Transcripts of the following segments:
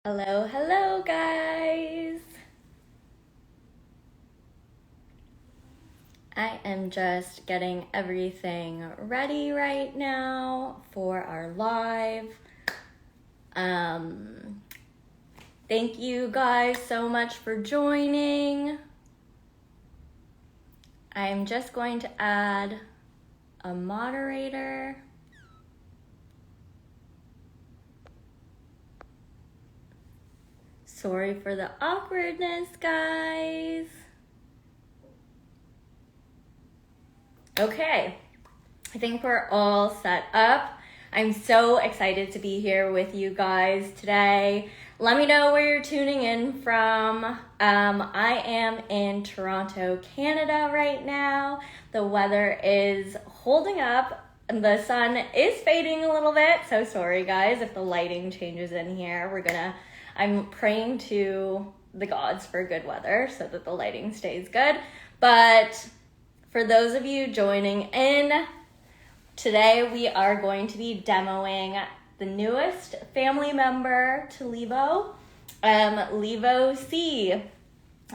Hello guys. I am just getting everything ready right now for our live. Thank you guys so much for joining. I'm just going to add a moderator. Sorry for the awkwardness, guys. Okay, I think we're all set up. I'm so excited to be here with you guys today. Let me know where you're tuning in from. I am in Toronto, Canada right now. The weather is holding up. The sun is fading a little bit, so sorry guys if the lighting changes in here. I'm praying to the gods for good weather so that the lighting stays good. But for those of you joining in, today we are going to be demoing the newest family member to LÄVO, LÄVO C.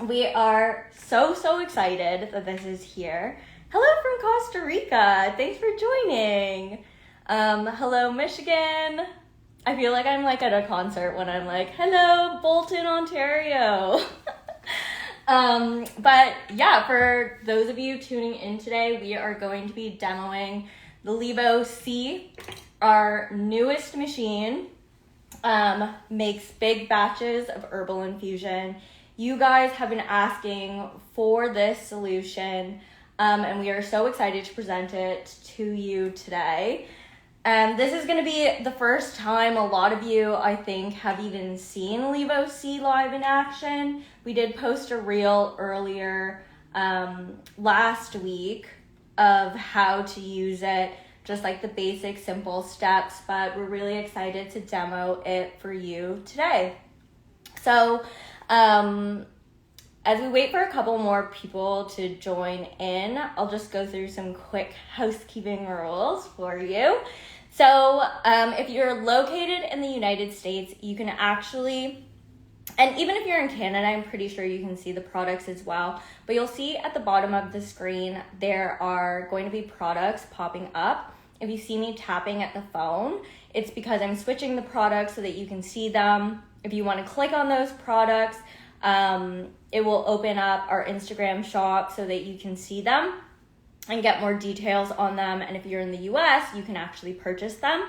We are so excited that this is here. Hello from Costa Rica. Thanks for joining. Hello, Michigan. I feel like I'm like at a concert when I'm like, hello, Bolton, Ontario. But yeah, for those of you tuning in today, we are going to be demoing the LÄVO C, our newest machine. Makes big batches of herbal infusion. You guys have been asking for this solution, and we are so excited to present it to you today. This is going to be the first time a lot of you, I think, have even seen LÄVO C live in action. We did post a reel earlier last week of how to use it, just like the basic simple steps, but we're really excited to demo it for you today. So as we wait for a couple more people to join in, I'll just go through some quick housekeeping rules for you. So if you're located in the United States, you can actually, and even if you're in Canada, I'm pretty sure you can see the products as well, but you'll see at the bottom of the screen, there are going to be products popping up. If you see me tapping at the phone, it's because I'm switching the products so that you can see them. If you want to click on those products, it will open up our Instagram shop so that you can see them and get more details on them. And if you're in the US, you can actually purchase them.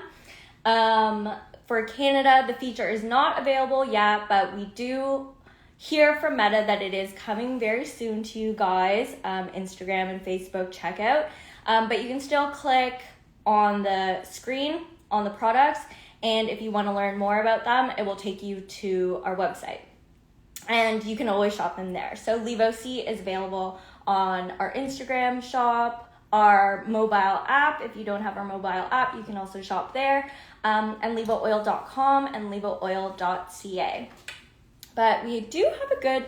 For Canada, the feature is not available yet, but we do hear from Meta that it is coming very soon to you guys, Instagram and Facebook checkout. But you can still click on the screen on the products, and if you want to learn more about them, it will take you to our website. And you can always shop them there. So LÄVO C is available on our Instagram shop, our mobile app. If you don't have our mobile app, you can also shop there, and LÄVOoil.com and LÄVOoil.ca. But we do have a good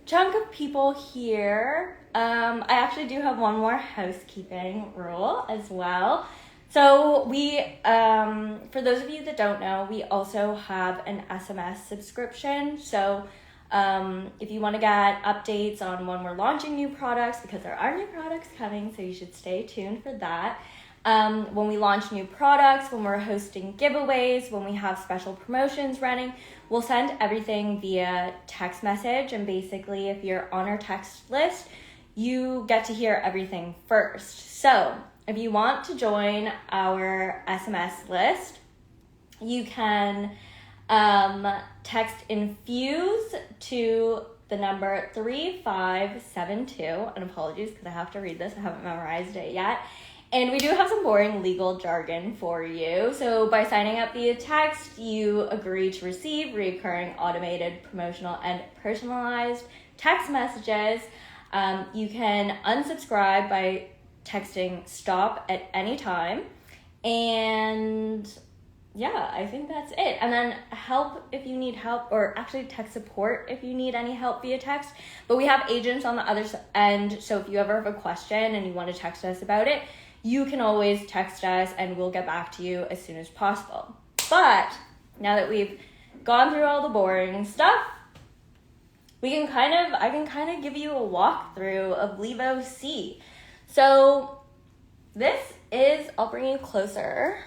chunk of people here. I actually do have one more housekeeping rule as well. So we, for those of you that don't know, we also have an SMS subscription. So if you want to get updates on when we're launching new products, because there are new products coming, so you should stay tuned for that. When we launch new products, when we're hosting giveaways, when we have special promotions running, we'll send everything via text message. And basically, if you're on our text list, you get to hear everything first. So if you want to join our SMS list, you can text Infuse to the number 3572, and apologies because I have to read this, I haven't memorized it yet. And we do have some boring legal jargon for you. So by signing up via text, you agree to receive recurring automated, promotional, and personalized text messages. You can unsubscribe by texting stop at any time. And yeah, I think that's it. And then help if you need help, or actually text support if you need any help via text. But we have agents on the other end, so if you ever have a question and you want to text us about it, you can always text us and we'll get back to you as soon as possible. But now that we've gone through all the boring stuff, I can kind of give you a walkthrough of LÄVO C. So this is, I'll bring you closer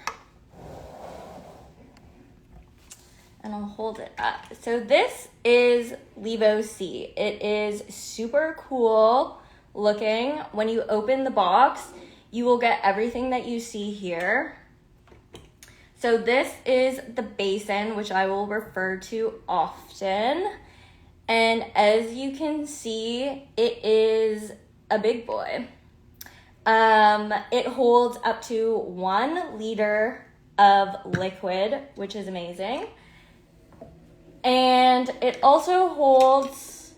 and I'll hold it up. So this is LÄVO C. It is super cool looking. When you open the box, you will get everything that you see here. So this is the Basin, which I will refer to often. And as you can see, it is a big boy. It holds up to 1 liter of liquid, which is amazing. And it also holds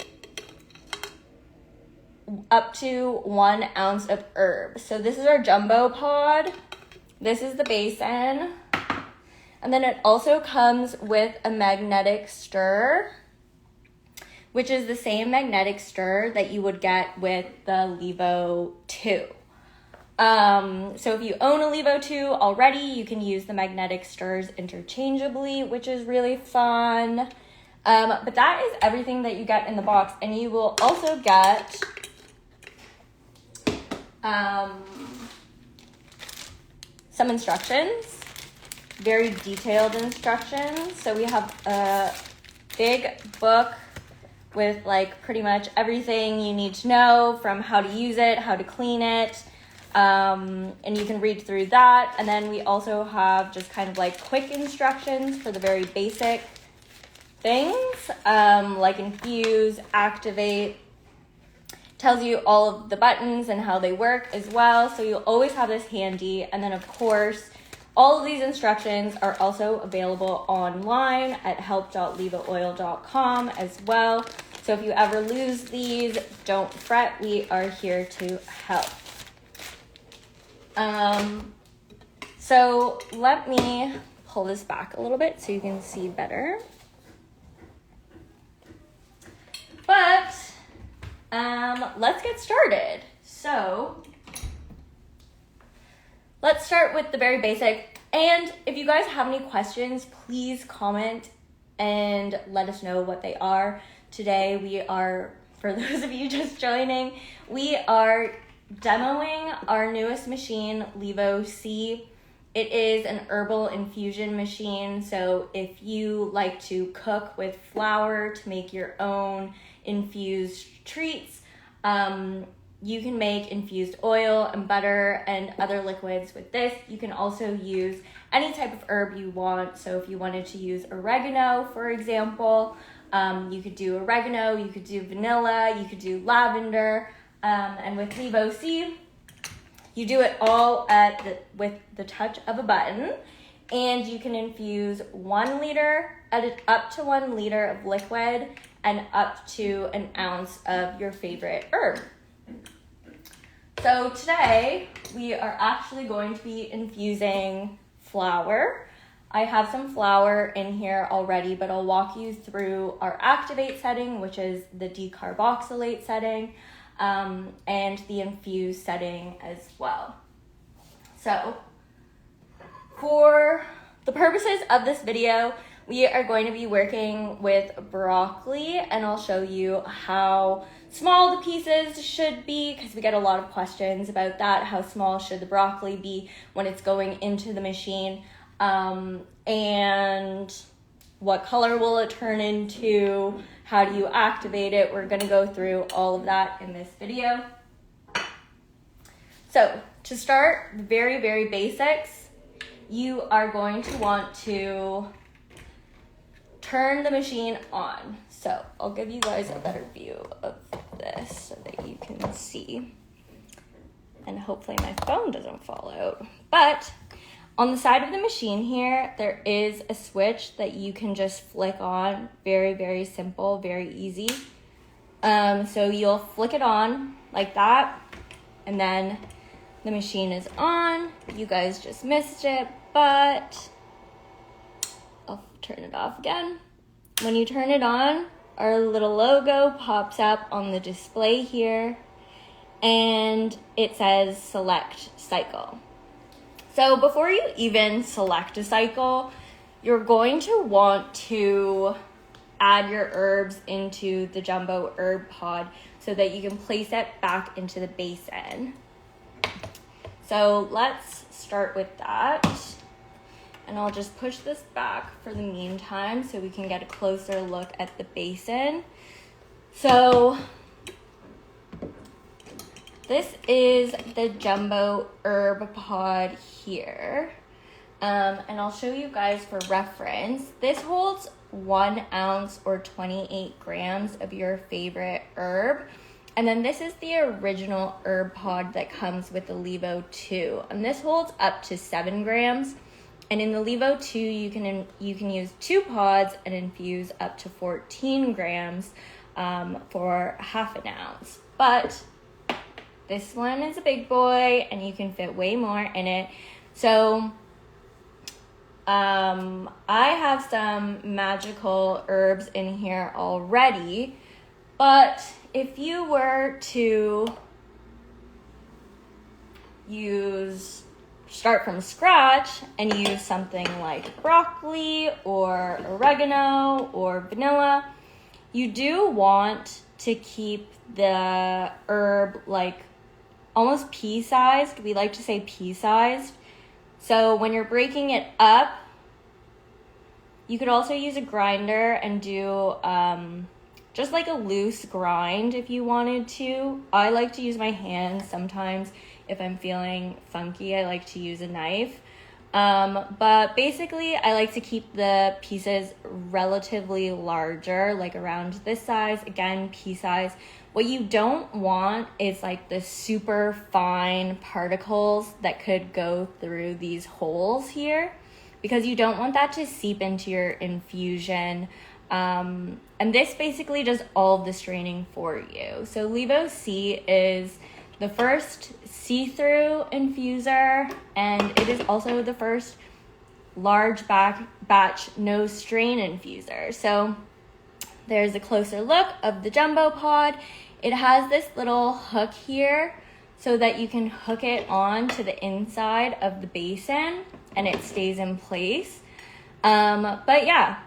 up to 1 ounce of herb. So this is our jumbo pod. This is the Basin. And then it also comes with a magnetic stir, which is the same magnetic stir that you would get with the LÄVO 2. So if you own a LÄVO 2 already, you can use the magnetic stirs interchangeably, which is really fun. But that is everything that you get in the box. And you will also get some instructions, very detailed instructions. So we have a big book with like pretty much everything you need to know, from how to use it, how to clean it, and you can read through that. And then we also have just kind of like quick instructions for the very basic things, like infuse, activate, tells you all of the buttons and how they work as well. So you'll always have this handy. And then of course, all of these instructions are also available online at help.levooil.com as well. So if you ever lose these, don't fret, we are here to help. So let me pull this back a little bit so you can see better. But let's get started. So let's start with the very basic. And if you guys have any questions, please comment and let us know what they are. Today we are, for those of you just joining, we are demoing our newest machine, LÄVO C. It is an herbal infusion machine. So if you like to cook with flour to make your own infused treats, you can make infused oil and butter and other liquids with this. You can also use any type of herb you want. So if you wanted to use oregano, for example, you could do oregano, you could do vanilla, you could do lavender, and with LÄVO C, you do it all with the touch of a button, and you can infuse 1 liter, up to 1 liter of liquid, and up to an ounce of your favorite herb. So today, we are actually going to be infusing flour. I have some flour in here already, but I'll walk you through our activate setting, which is the decarboxylate setting, and the infuse setting as well. So for the purposes of this video, we are going to be working with broccoli, and I'll show you how small the pieces should be, because we get a lot of questions about that. How small should the broccoli be when it's going into the machine? And what color will it turn into? How do you activate it? We're gonna go through all of that in this video. So to start, the very, very basics, you are going to want to turn the machine on. So I'll give you guys a better view of this so that you can see. And hopefully my phone doesn't fall out. But on the side of the machine here, there is a switch that you can just flick on. Very, very simple, very easy. So you'll flick it on like that, and then the machine is on. You guys just missed it, but I'll turn it off again. When you turn it on, our little logo pops up on the display here, and it says select cycle. So before you even select a cycle, you're going to want to add your herbs into the jumbo herb pod so that you can place it back into the basin. So let's start with that. And I'll just push this back for the meantime so we can get a closer look at the basin. So this is the jumbo herb pod here. And I'll show you guys for reference. This holds 1 ounce or 28 grams of your favorite herb. And then this is the original herb pod that comes with the LÄVO 2. And this holds up to 7 grams. And in the LÄVO 2, you can use 2 pods and infuse up to 14 grams for half an ounce. But this one is a big boy and you can fit way more in it. So I have some magical herbs in here already, but if you were to start from scratch and use something like broccoli or oregano or vanilla, you do want to keep the herb like almost pea-sized. We like to say pea-sized. So when you're breaking it up, you could also use a grinder and do just like a loose grind if you wanted to. I like to use my hands sometimes. If I'm feeling funky, I like to use a knife. But basically, I like to keep the pieces relatively larger, like around this size. Again, pea size. What you don't want is like the super fine particles that could go through these holes here, because you don't want that to seep into your infusion. And this basically does all of the straining for you. So LÄVO C is the first see-through infuser, and it is also the first large batch no strain infuser. So there's a closer look of the jumbo pod. It has this little hook here so that you can hook it on to the inside of the basin and it stays in place. But yeah,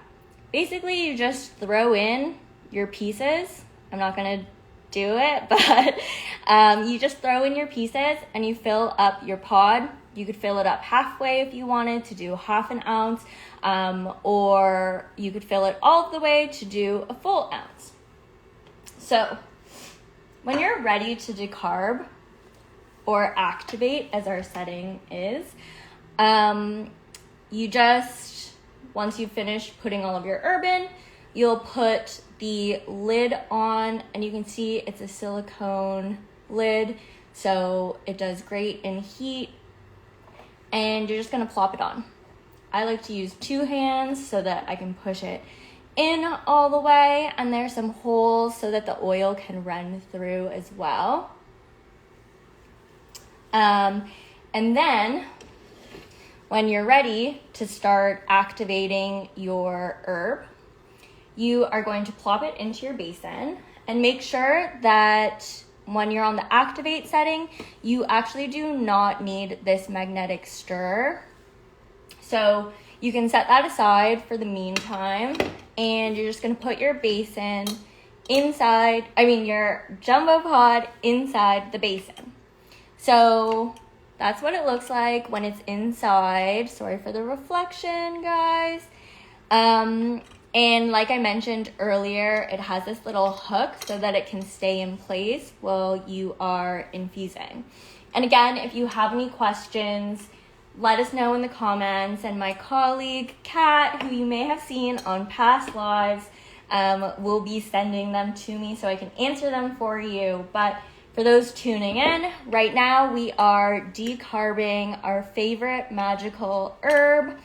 basically you just throw in your pieces. I'm not gonna do it, but you just throw in your pieces and you fill up your pod. You could fill it up halfway if you wanted to do half an ounce, or you could fill it all the way to do a full ounce. So when you're ready to decarb or activate, as our setting is, you just, once you've finished putting all of your herb in, you'll put the lid on, and you can see it's a silicone lid, so it does great in heat, and you're just gonna plop it on. I like to use 2 hands so that I can push it in all the way, and there's some holes so that the oil can run through as well. And then when you're ready to start activating your herb, you are going to plop it into your basin, and make sure that when you're on the activate setting, you actually do not need this magnetic stir. So you can set that aside for the meantime, and you're just gonna put your basin inside, your jumbo pod inside the basin. So that's what it looks like when it's inside. Sorry for the reflection, guys. And like I mentioned earlier, it has this little hook so that it can stay in place while you are infusing. And again, if you have any questions, let us know in the comments, and my colleague, Kat, who you may have seen on past lives, will be sending them to me so I can answer them for you. But for those tuning in, right now we are decarbing our favorite magical herb,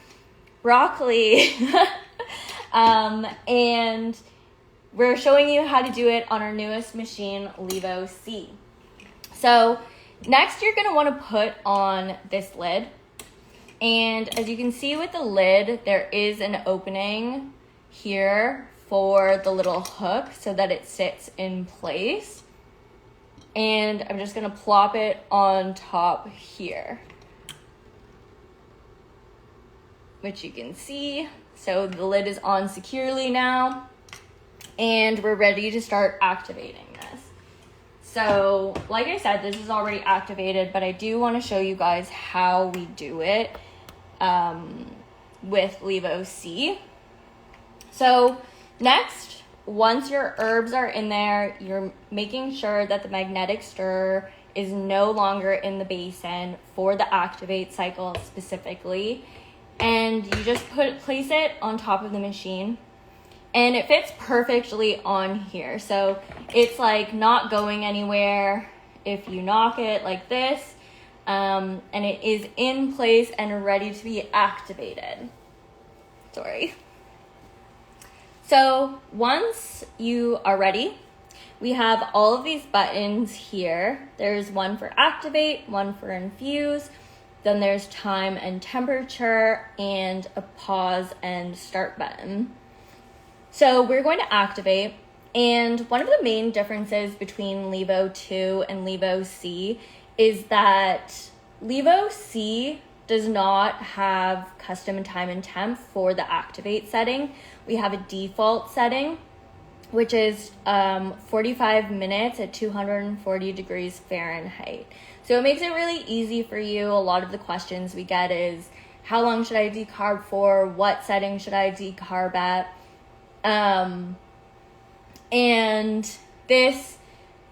broccoli. And we're showing you how to do it on our newest machine, LÄVO C. So next you're gonna wanna put on this lid. And as you can see with the lid, there is an opening here for the little hook so that it sits in place. And I'm just gonna plop it on top here, which you can see So the lid is on securely now, and we're ready to start activating this. So like I said, this is already activated, but I do want to show you guys how we do it with LÄVO C. So next, once your herbs are in there, you're making sure that the magnetic stir is no longer in the basin for the activate cycle specifically. And you just place it on top of the machine, and it fits perfectly on here. So it's like not going anywhere if you knock it like this, and it is in place and ready to be activated. Sorry. So once you are ready, we have all of these buttons here. There's one for activate, one for infuse, then there's time and temperature, and a pause and start button. So we're going to activate, and one of the main differences between LÄVO 2 and LÄVO C is that LÄVO C does not have custom time and temp for the activate setting. We have a default setting, which is 45 minutes at 240 degrees Fahrenheit. So it makes it really easy for you. A lot of the questions we get is, how long should I decarb for? What setting should I decarb at? And this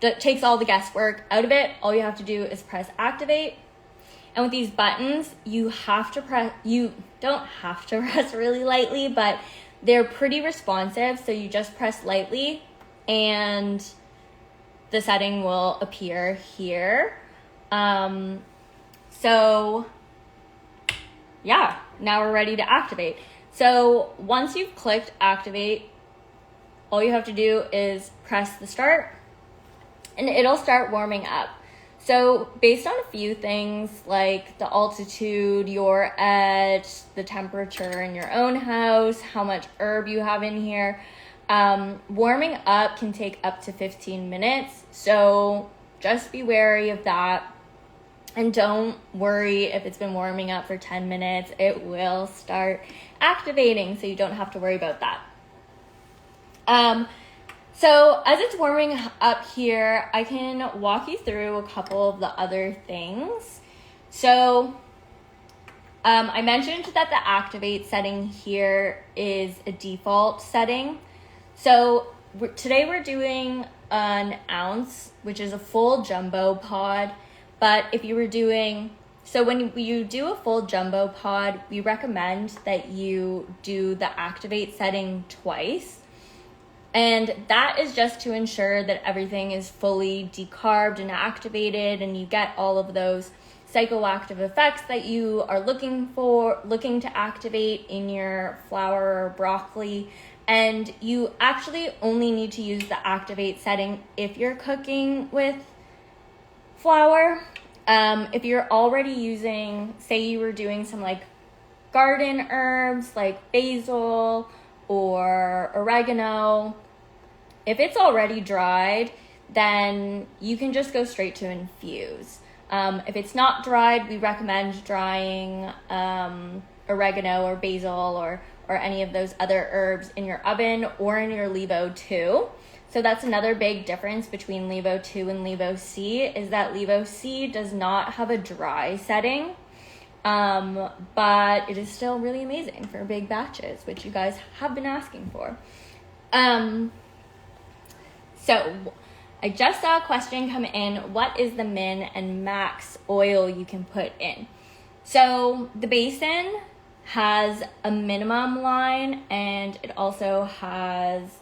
takes all the guesswork out of it. All you have to do is press activate. And with these buttons, you don't have to press really lightly, but they're pretty responsive. So you just press lightly and the setting will appear here. So yeah, now we're ready to activate. So once you've clicked activate, all you have to do is press the start and it'll start warming up. So based on a few things like the altitude you're at, the temperature in your own house, how much herb you have in here, warming up can take up to 15 minutes. So just be wary of that. And don't worry if it's been warming up for 10 minutes, it will start activating, so you don't have to worry about that. So as it's warming up here, I can walk you through a couple of the other things. So I mentioned that the activate setting here is a default setting. So today we're doing an ounce, which is a full jumbo pod. But if you were doing, so when you do a full jumbo pod, we recommend that you do the activate setting twice. And that is just to ensure that everything is fully decarbed and activated and you get all of those psychoactive effects that you are looking to activate in your flour or broccoli. And you actually only need to use the activate setting if you're cooking with flour. If you're already using, say you were doing some like garden herbs like basil or oregano, if it's already dried, then you can just go straight to infuse. If it's not dried, we recommend drying oregano or basil or any of those other herbs in your oven or in your LÄVO 2. So that's another big difference between LÄVO 2 and LÄVO C is that LÄVO C does not have a dry setting, but it is still really amazing for big batches, which you guys have been asking for. So I just saw a question come in, what is the min and max oil you can put in? So the Basin has a minimum line and it also has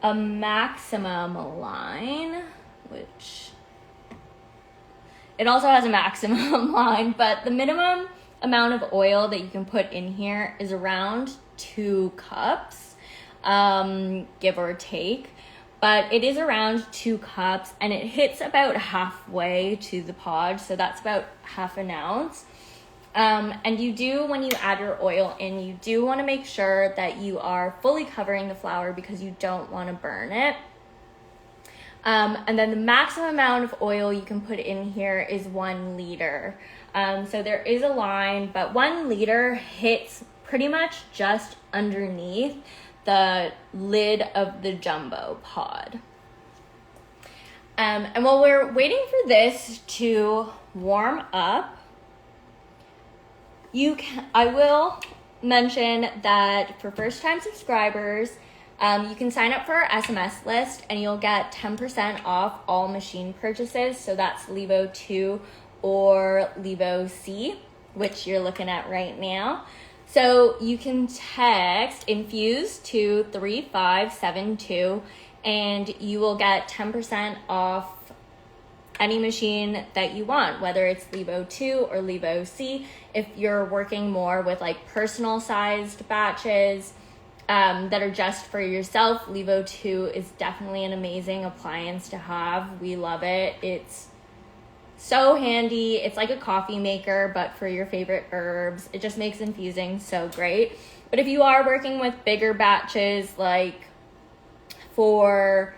a maximum line, which it also has a maximum line, but the minimum amount of oil that you can put in here is around 2 cups, give or take, but it is around 2 cups and it hits about halfway to the pod, so that's about half an ounce. And you do, when you add your oil in, you do want to make sure that you are fully covering the flour because you don't want to burn it. And then the maximum amount of oil you can put in here is 1 liter. So there is a line, but 1 liter hits pretty much just underneath the lid of the jumbo pod. And while we're waiting for this to warm up, I will mention that for first-time subscribers, you can sign up for our SMS list and you'll get 10% off all machine purchases. So that's LÄVO 2 or LÄVO C, which you're looking at right now. So you can text Infuse to 3572 and you will get 10% off any machine that you want, whether it's LÄVO 2 or LÄVO C. If you're working more with like personal sized batches that are just for yourself, LÄVO 2 is definitely an amazing appliance to have. We love it. It's so handy. It's like a coffee maker, but for your favorite herbs. It just makes infusing so great. But if you are working with bigger batches, like for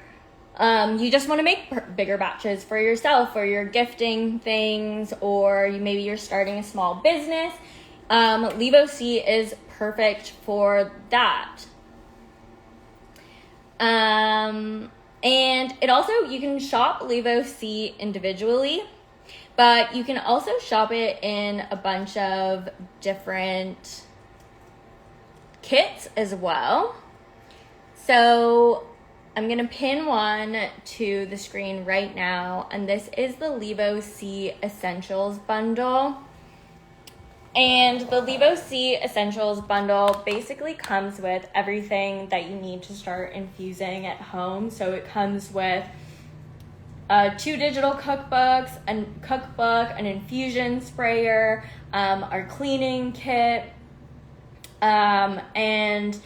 you just want to make bigger batches for yourself, or you're gifting things, or maybe you're starting a small business, LÄVO C is perfect for that. And it also, you can shop LÄVO C individually, but you can also shop it in a bunch of different kits as well. So I'm going to pin one to the screen right now, and this is the LÄVO C Essentials Bundle. And the LÄVO C Essentials Bundle basically comes with everything that you need to start infusing at home. So it comes with 2 digital cookbooks, an infusion sprayer, our cleaning kit, and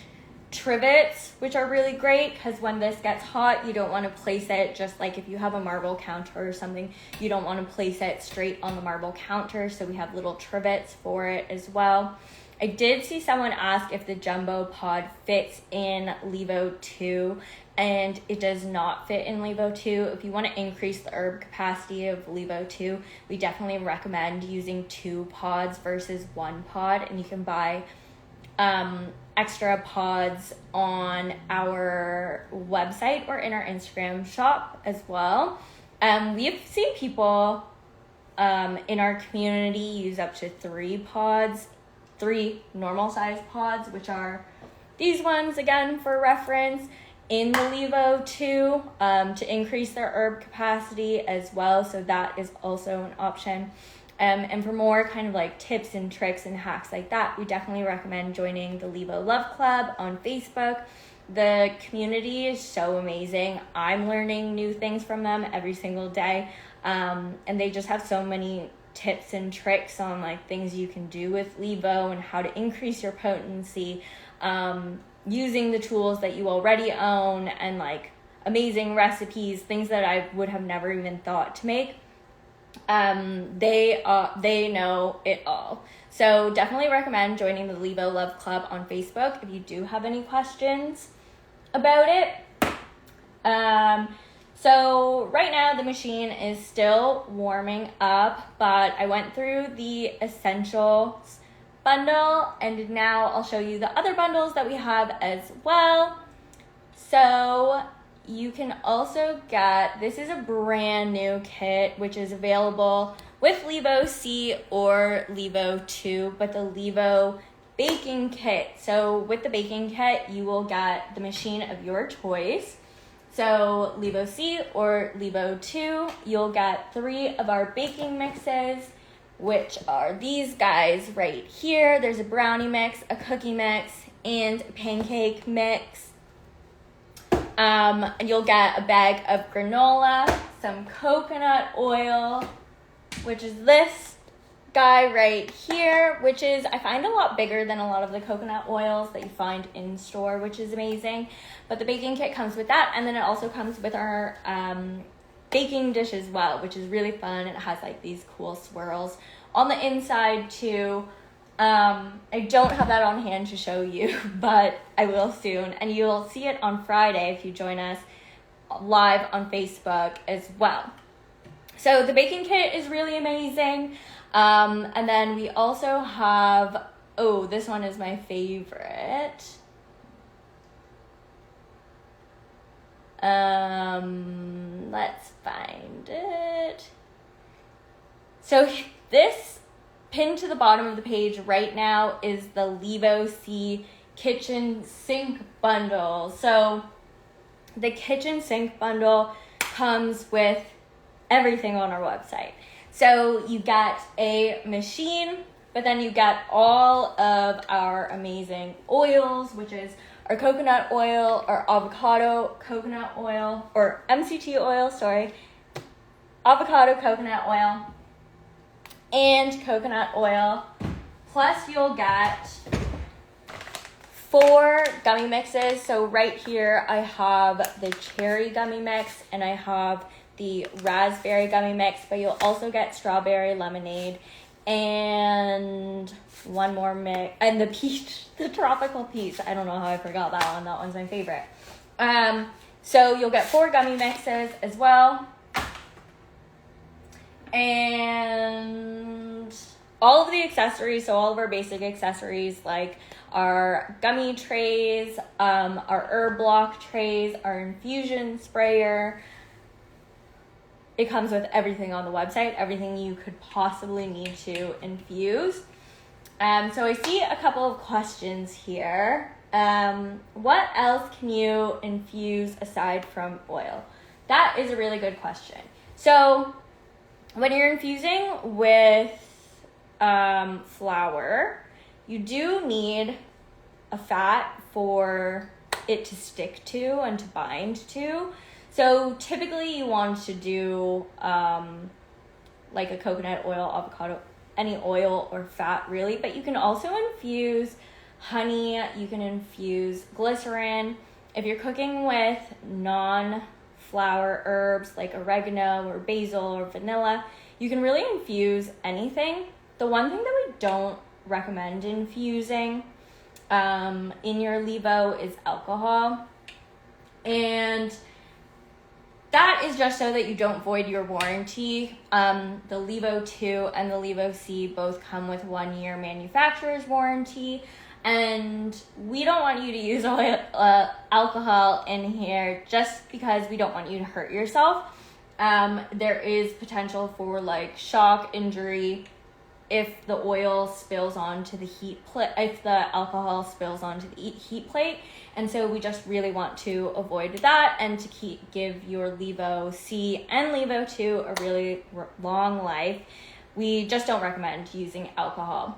trivets, which are really great because when this gets hot, you don't want to place it just like if you have a marble counter or something, you don't want to place it straight on the marble counter. So we have little trivets for it as well. I did see someone ask if the jumbo pod fits in LÄVO 2, and it does not fit in LÄVO 2. If you want to increase the herb capacity of LÄVO 2, we definitely recommend using 2 pods versus 1 pod, and you can buy extra pods on our website or in our Instagram shop as well. We have seen people in our community use up to 3 pods, 3 normal size pods, which are these ones again for reference, in the LÄVO 2 to increase their herb capacity as well. So that is also an option. And for more kind of like tips and tricks and hacks like that, we definitely recommend joining the LÄVO Love Club on Facebook. The community is so amazing. I'm learning new things from them every single day. And they just have so many tips and tricks on like things you can do with LÄVO and how to increase your potency, using the tools that you already own, and like amazing recipes, things that I would have never even thought to make. They know it all. So definitely recommend joining the LÄVO Love Club on Facebook if you do have any questions about it. So right now the machine is still warming up, but I went through the Essentials bundle, and now I'll show you the other bundles that we have as well. So you can also get, this is a brand new kit, which is available with LÄVO C or LÄVO 2, but the LÄVO baking kit. So with the baking kit, you will get the machine of your choice. So LÄVO C or LÄVO 2, you'll get 3 of our baking mixes, which are these guys right here. There's a brownie mix, a cookie mix, and a pancake mix. And you'll get a bag of granola, some coconut oil, which is this guy right here, which is, I find, a lot bigger than a lot of the coconut oils that you find in store, which is amazing. But the baking kit comes with that, and then it also comes with our baking dish as well, which is really fun. It has like these cool swirls on the inside too. I don't have that on hand to show you, but I will soon, and you'll see it on Friday if you join us live on Facebook as well. So the baking kit is really amazing. And then we also have Oh, this one is my favorite. Let's find it. So this pinned to the bottom of the page right now is the LÄVO C kitchen sink bundle. So the kitchen sink bundle comes with everything on our website. So you got a machine, but then you got all of our amazing oils, which is our coconut oil, our avocado coconut oil, or MCT oil, avocado coconut oil, and coconut oil. Plus you'll get 4 gummy mixes. So right here I have the cherry gummy mix and I have the raspberry gummy mix, but you'll also get strawberry lemonade and one more mix, and the tropical peach. I don't know how I forgot that one. That one's my favorite. So you'll get 4 gummy mixes as well. And all of the accessories, so all of our basic accessories like our gummy trays, our herb block trays, our infusion sprayer. It comes with everything on the website, everything you could possibly need to infuse. So I see a couple of questions here. What else can you infuse aside from oil? That is a really good question. So when you're infusing with flour, you do need a fat for it to stick to and to bind to. So typically you want to do like a coconut oil, avocado, any oil or fat really, but you can also infuse honey, you can infuse glycerin. If you're cooking with non-flour herbs like oregano or basil or vanilla, you can really infuse anything. The one thing that we don't recommend infusing in your LÄVO is alcohol. And that is just so that you don't void your warranty. The LÄVO 2 and the LÄVO C both come with 1 year manufacturer's warranty. And we don't want you to use alcohol in here just because we don't want you to hurt yourself. There is potential for like shock injury if the oil spills onto the heat plate, if the alcohol spills onto the heat plate. And so we just really want to avoid that and to give your LÄVO C and LÄVO 2 a really long life. We just don't recommend using alcohol.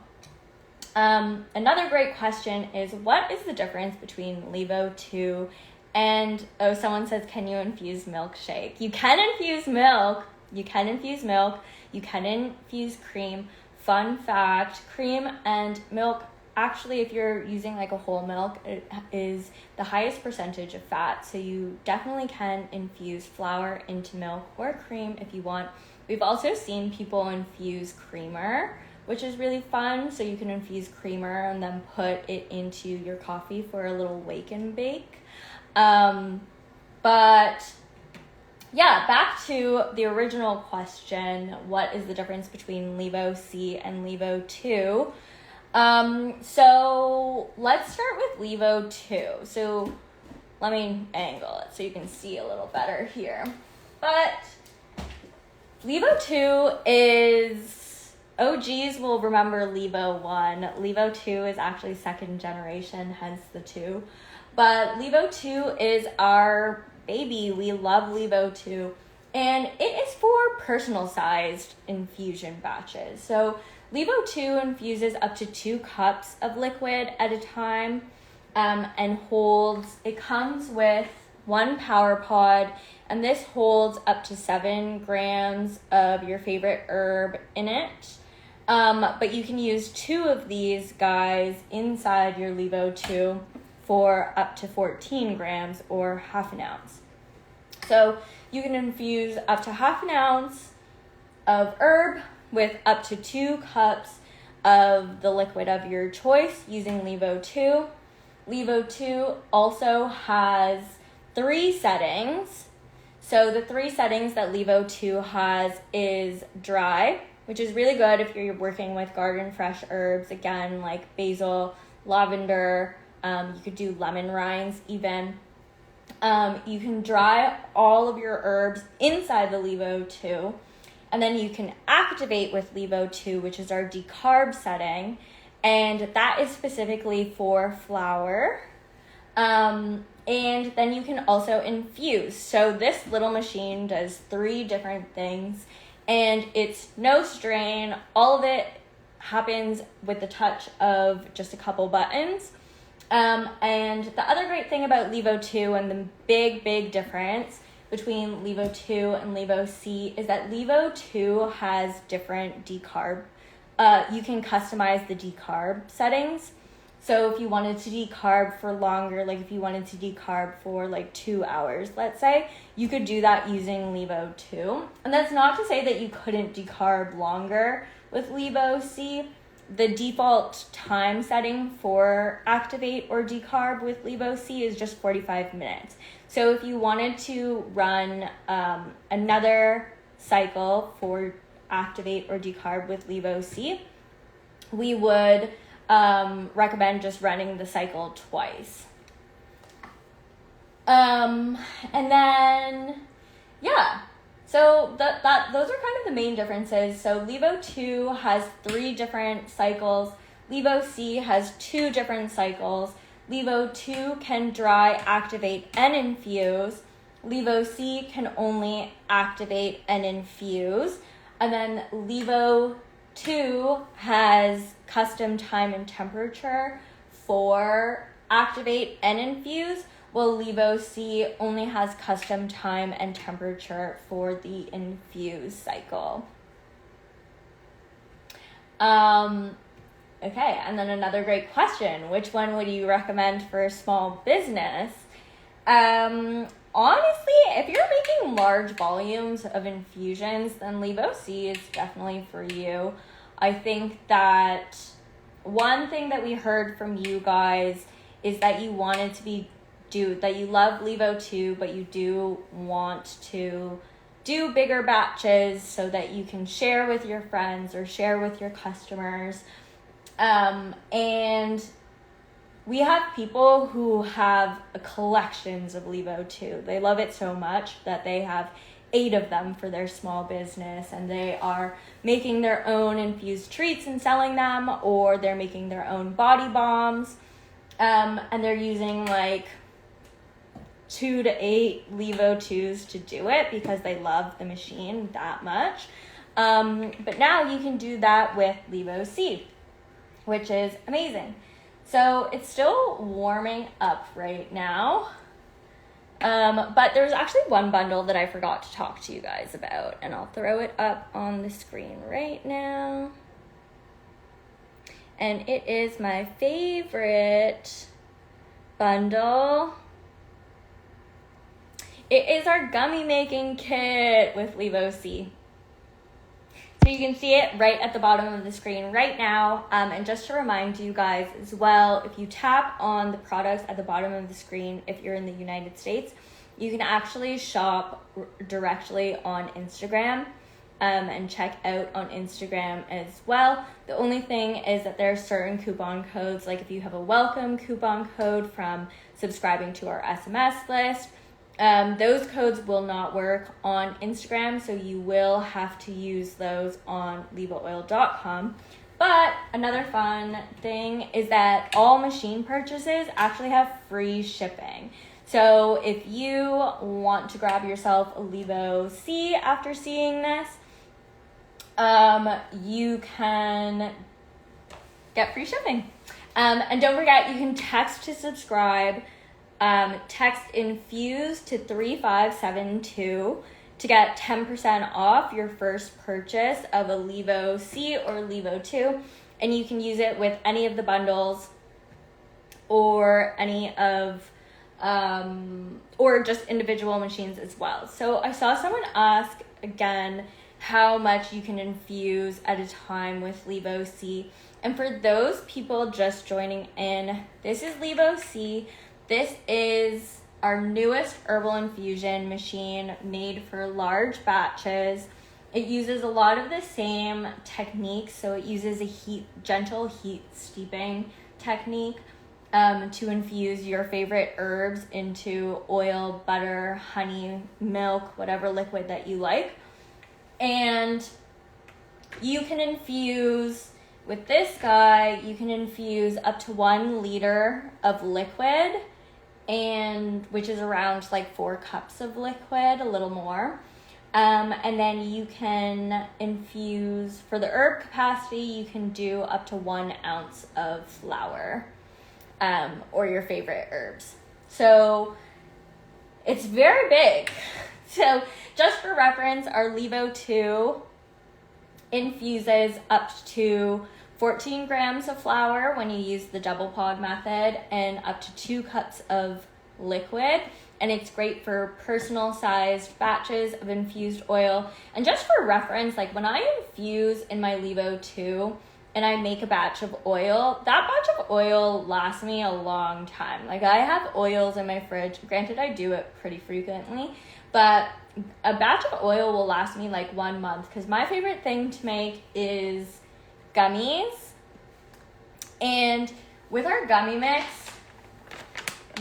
Another great question is, what is the difference between LÄVO 2 and, someone says, can you infuse milkshake? You can infuse milk. You can infuse milk. You can infuse cream. Fun fact, cream and milk, actually, if you're using like a whole milk, it is the highest percentage of fat. So you definitely can infuse flour into milk or cream if you want. We've also seen people infuse creamer, which is really fun. So you can infuse creamer and then put it into your coffee for a little wake and bake. But yeah, back to the original question, what is the difference between LÄVO C and LÄVO 2? So let's start with LÄVO 2. So let me angle it so you can see a little better here. But LÄVO 2 is, OGs will remember LÄVO 1. LÄVO 2 is actually 2nd generation, hence the 2. But LÄVO 2 is our baby. We love LÄVO 2. And it is for personal sized infusion batches. So LÄVO 2 infuses up to 2 cups of liquid at a time and it comes with 1 power pod, and this holds up to 7 grams of your favorite herb in it. But you can use 2 of these guys inside your LÄVO 2 for up to 14 grams or half an ounce. So you can infuse up to half an ounce of herb with up to 2 cups of the liquid of your choice using LÄVO 2. LÄVO 2 also has 3 settings. So the 3 settings that LÄVO 2 has is dry, which is really good if you're working with garden fresh herbs, again, like basil, lavender, you could do lemon rinds even. You can dry all of your herbs inside the LÄVO 2, and then you can activate with LÄVO 2, which is our decarb setting, and that is specifically for flower. And then you can also infuse. So this little machine does 3 different things, and it's no strain. All of it happens with the touch of just a couple buttons. And the other great thing about LÄVO 2 and the big difference between LÄVO 2 and LÄVO C is that LÄVO 2 has different decarb. You can customize the decarb settings. So if you wanted to decarb for longer, like if you wanted to decarb for like 2 hours, let's say, you could do that using LÄVO 2. And that's not to say that you couldn't decarb longer with LÄVO C. The default time setting for activate or decarb with LÄVO C is just 45 minutes. So if you wanted to run another cycle for activate or decarb with LÄVO C, we would recommend just running the cycle twice. And then, yeah. So those are kind of the main differences. So LÄVO 2 has 3 different cycles. LÄVO C has 2 different cycles. LÄVO 2 can dry, activate, and infuse. LÄVO C can only activate and infuse. And then LÄVO 2 has custom time and temperature for activate and infuse, while LÄVO C only has custom time and temperature for the infuse cycle. Okay, and then another great question, which one would you recommend for a small business? Honestly, if you're making large volumes of infusions, then LÄVO C is definitely for you. I think that one thing that we heard from you guys is that you wanted to that you love LÄVO 2, but you do want to do bigger batches so that you can share with your friends or share with your customers. And we have people who have collections of LÄVO 2. They love it so much that they have 8 of them for their small business, and they are making their own infused treats and selling them, or they're making their own body bombs, and they're using like 2 to 8 LÄVO 2s to do it because they love the machine that much. But now you can do that with LÄVO C, which is amazing. So it's still warming up right now. But there's actually one bundle that I forgot to talk to you guys about, and I'll throw it up on the screen right now. And it is my favorite bundle. It is our gummy making kit with LÄVO C. So you can see it right at the bottom of the screen right now. And just to remind you guys as well, if you tap on the products at the bottom of the screen, if you're in the United States, you can actually shop directly on Instagram and check out on Instagram as well. The only thing is that there are certain coupon codes, like if you have a welcome coupon code from subscribing to our SMS list, those codes will not work on Instagram, so you will have to use those on LÄVOoil.com. But another fun thing is that all machine purchases actually have free shipping. So if you want to grab yourself a LÄVO C after seeing this, you can get free shipping. And don't forget, you can text to subscribe. Text Infuse to 3572 to get 10% off your first purchase of a LÄVO C or LÄVO 2, and you can use it with any of the bundles or any of or just individual machines as well. So I saw someone ask again how much you can infuse at a time with LÄVO C, and for those people just joining in, this is LÄVO C. This is our newest herbal infusion machine made for large batches. It uses a lot of the same techniques. So it uses a gentle heat steeping technique to infuse your favorite herbs into oil, butter, honey, milk, whatever liquid that you like. And you can infuse, with this guy, you can infuse up to 1 liter of liquid, and which is around like 4 cups of liquid, a little more. And then you can infuse, for the herb capacity, you can do up to 1 ounce of flour, or your favorite herbs. So it's very big. So just for reference, our LÄVO C infuses up to 14 grams of flour when you use the double pod method, and up to 2 cups of liquid. And it's great for personal sized batches of infused oil. And just for reference, like when I infuse in my LÄVO C and I make a batch of oil, that batch of oil lasts me a long time. Like I have oils in my fridge. Granted, I do it pretty frequently, but a batch of oil will last me like 1 month, because my favorite thing to make is gummies. And with our gummy mix,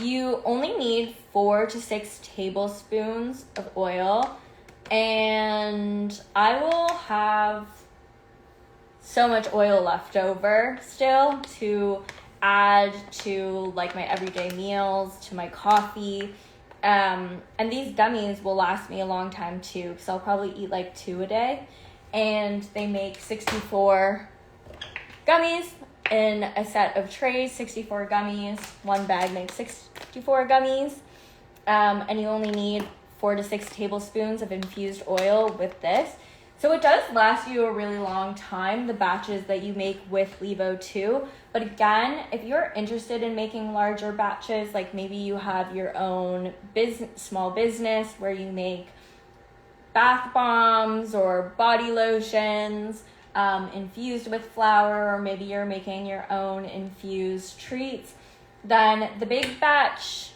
you only need 4 to 6 tablespoons of oil, and I will have so much oil left over still to add to like my everyday meals, to my coffee. And these gummies will last me a long time too, because I'll probably eat like 2 a day. And they make 64 gummies in a set of trays, 64 gummies. 1 bag makes 64 gummies. And you only need 4 to 6 tablespoons of infused oil with this. So it does last you a really long time, the batches that you make with LÄVO C. But again, if you're interested in making larger batches, like maybe you have your own small business where you make bath bombs or body lotions infused with flour, or maybe you're making your own infused treats, then the big batch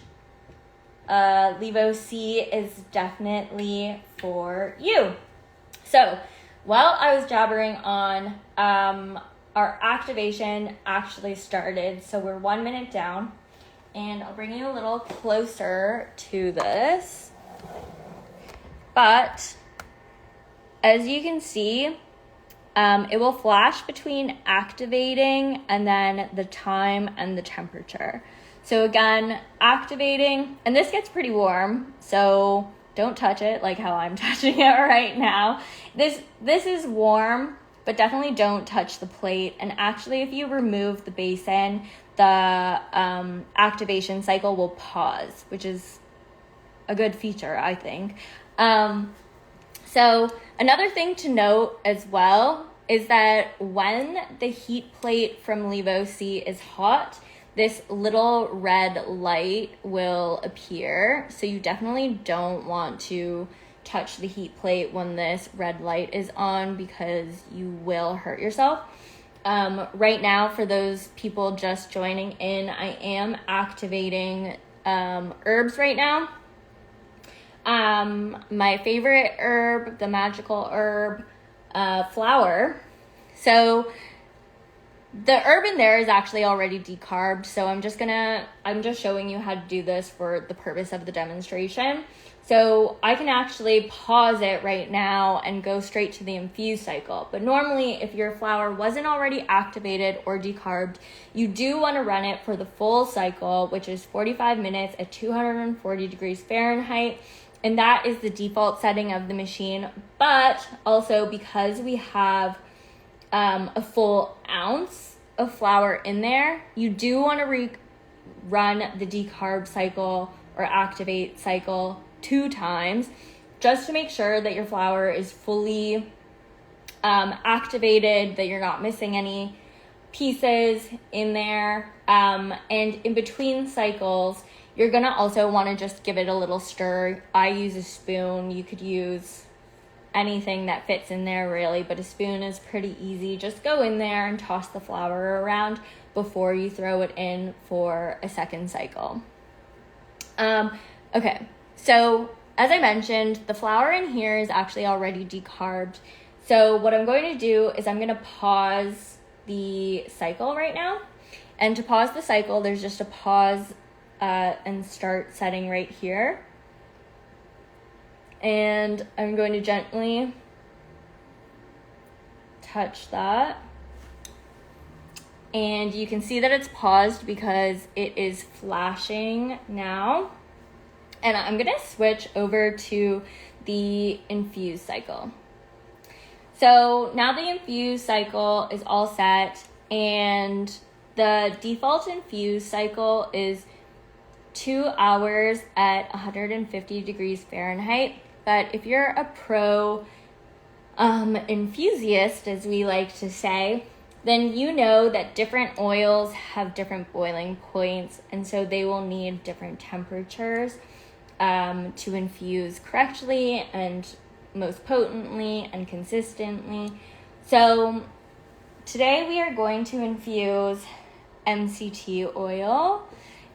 LÄVO C is definitely for you. So while I was jabbering on, our activation actually started. So we're 1 minute down, and I'll bring you a little closer to this. But as you can see, it will flash between activating and then the time and the temperature. So again, activating, and this gets pretty warm, so don't touch it like how I'm touching it right now. This is warm, but definitely don't touch the plate. And actually, if you remove the basin, the activation cycle will pause, which is a good feature, I think. So another thing to note as well is that when the heat plate from LÄVO C is hot, this little red light will appear. So you definitely don't want to touch the heat plate when this red light is on, because you will hurt yourself. Right now, for those people just joining in, I am activating herbs right now. My favorite herb, the magical herb, flower. So the herb in there is actually already decarbed, so I'm just showing you how to do this for the purpose of the demonstration. So I can actually pause it right now and go straight to the infuse cycle. But normally, if your flower wasn't already activated or decarbed, you do want to run it for the full cycle, which is 45 minutes at 240 degrees Fahrenheit. And that is the default setting of the machine. But also, because we have a full ounce of flour in there, you do want to run the decarb cycle or activate cycle 2 times, just to make sure that your flour is fully activated, that you're not missing any pieces in there. And in between cycles, you're gonna also want to just give it a little stir. I use a spoon. You could use anything that fits in there really, but a spoon is pretty easy. Just go in there and toss the flour around before you throw it in for a second cycle. Okay, so as I mentioned, the flour in here is actually already decarbed. So what I'm going to do is I'm going to pause the cycle right now. And to pause the cycle, there's just a pause and start setting right here. And I'm going to gently touch that. And you can see that it's paused because it is flashing now. And I'm gonna switch over to the infuse cycle. So now the infuse cycle is all set, and the default infuse cycle is 2 hours at 150 degrees Fahrenheit. But if you're a pro enthusiast, as we like to say, then you know that different oils have different boiling points, and so they will need different temperatures to infuse correctly and most potently and consistently. So today we are going to infuse MCT oil,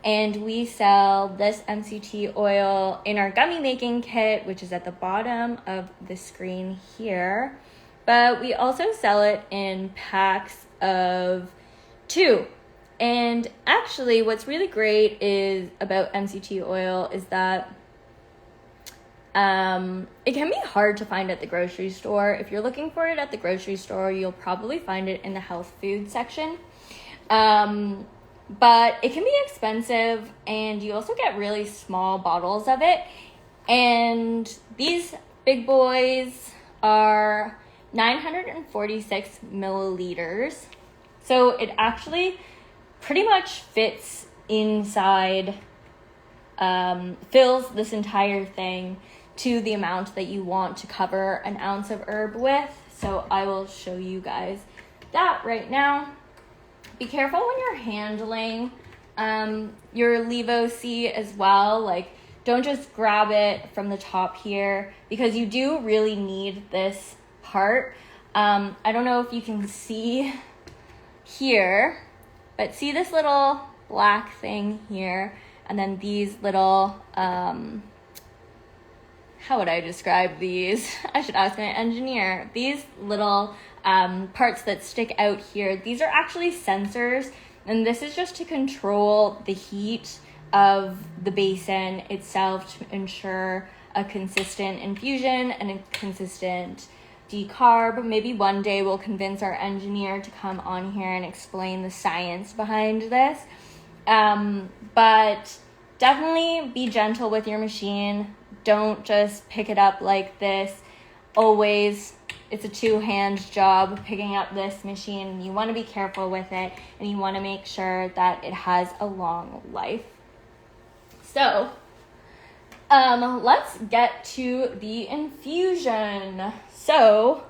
and we sell this MCT oil in our gummy making kit, which is at the bottom of the screen here. But we also sell it in packs of 2. And actually what's really great is about MCT oil is that it can be hard to find at the grocery store. If you're looking for it at the grocery store, you'll probably find it in the health food section. But it can be expensive, and you also get really small bottles of it. And these big boys are 946 milliliters. So it actually pretty much fits inside, fills this entire thing to the amount that you want to cover an ounce of herb with. So I will show you guys that right now. Be careful when you're handling your LÄVO C as well. Like, don't just grab it from the top here, because you do really need this part. I don't know if you can see here, but see this little black thing here, and then these little, how would I describe these? I should ask my engineer. These little parts that stick out here, these are actually sensors, and this is just to control the heat of the basin itself to ensure a consistent infusion and a consistent decarb. Maybe one day we'll convince our engineer to come on here and explain the science behind this. But definitely be gentle with your machine. Don't just pick it up like this. Always, it's a two-hand job picking up this machine. You want to be careful with it, and you want to make sure that it has a long life. So, let's get to the infusion. So,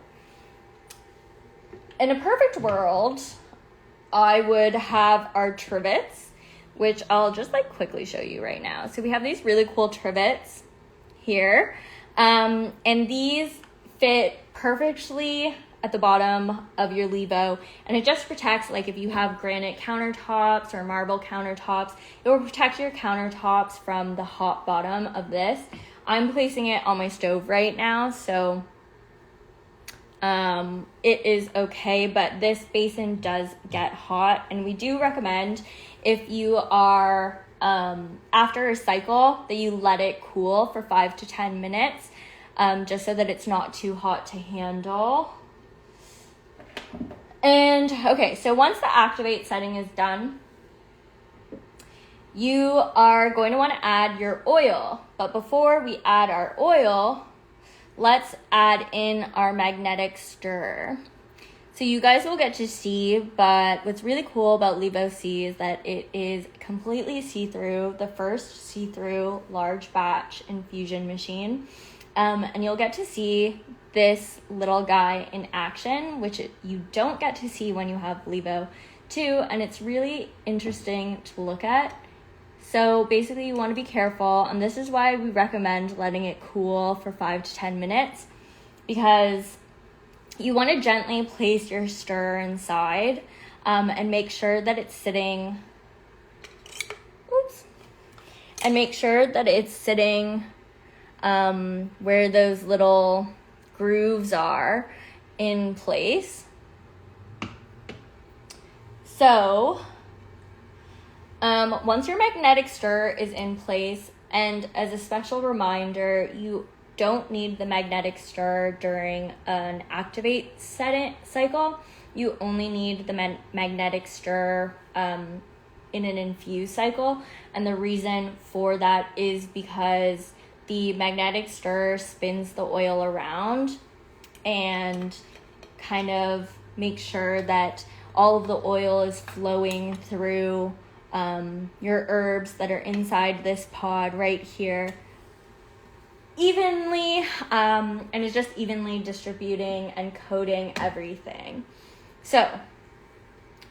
in a perfect world, I would have our trivets, which I'll just quickly show you right now. So we have these really cool trivets here, and these fit perfectly at the bottom of your LÄVO, and it just protects, if you have granite countertops or marble countertops, it will protect your countertops from the hot bottom of this. I'm placing it on my stove right now, so it is okay, but this basin does get hot, and we do recommend, if you are after a cycle, that you let it cool for 5 to 10 minutes, just so that it's not too hot to handle. And okay, so once the activate setting is done, you are going to want to add your oil. But before we add our oil, let's add in our magnetic stirrer. So you guys will get to see, but what's really cool about LÄVO C is that it is completely see-through, the first see-through large batch infusion machine. And you'll get to see this little guy in action, which you don't get to see when you have LÄVO 2, and it's really interesting to look at. So basically you want to be careful, and this is why we recommend letting it cool for 5 to 10 minutes, because you want to gently place your stirrer inside, and make sure that it's sitting, where those little grooves are in place. So once your magnetic stir is in place, and as a special reminder, you don't need the magnetic stir during an activate cycle. You only need the magnetic stir in an infuse cycle. And the reason for that is because the magnetic stir spins the oil around and kind of makes sure that all of the oil is flowing through your herbs that are inside this pod right here evenly, and is just evenly distributing and coating everything. So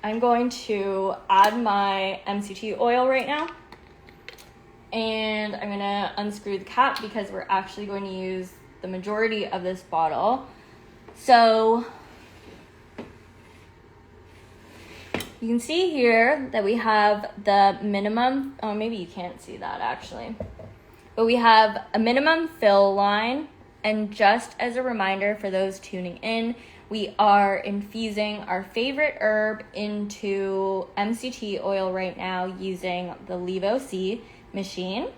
I'm going to add my MCT oil right now, and I'm going to unscrew the cap because we're actually going to use the majority of this bottle. So you can see here that we have the minimum, oh, maybe you can't see that actually, but we have a minimum fill line. And just as a reminder for those tuning in, we are infusing our favorite herb into MCT oil right now using the LÄVO C machine.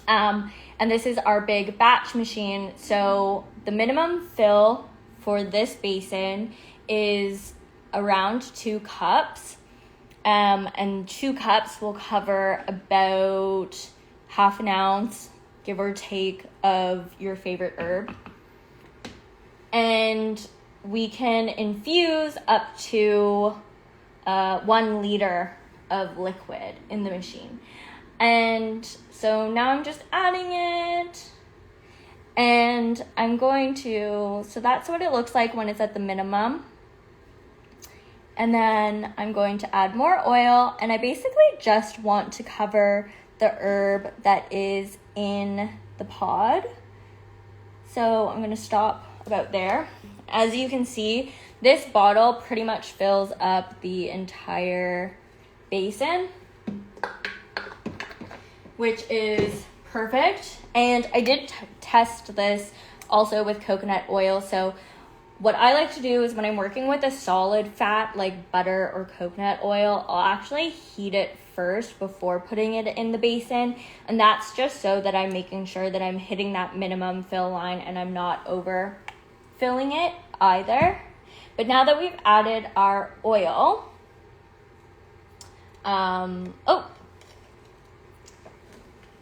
And this is our big batch machine. So the minimum fill for this basin is around 2 cups. And 2 cups will cover about half an ounce, give or take, of your favorite herb. And we can infuse up to 1 liter of liquid in the machine. And so now I'm just adding it, and I'm going to, so that's what it looks like when it's at the minimum. And then I'm going to add more oil, and I basically just want to cover the herb that is in the pod. So I'm going to stop about there. As you can see, this bottle pretty much fills up the entire basin, which is perfect. And I did test this also with coconut oil. So what I like to do is when I'm working with a solid fat like butter or coconut oil, I'll actually heat it first before putting it in the basin. And that's just so that I'm making sure that I'm hitting that minimum fill line and I'm not over filling it either. But now that we've added our oil,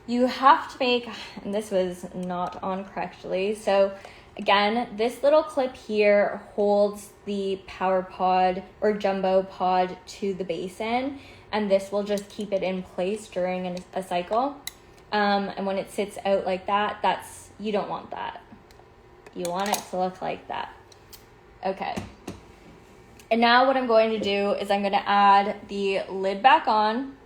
you have to make, and this was not on correctly, so again, this little clip here holds the power pod or jumbo pod to the basin, and this will just keep it in place during a cycle. And when it sits out like that, you don't want that. You want it to look like that. Okay. And now what I'm going to do is I'm going to add the lid back on.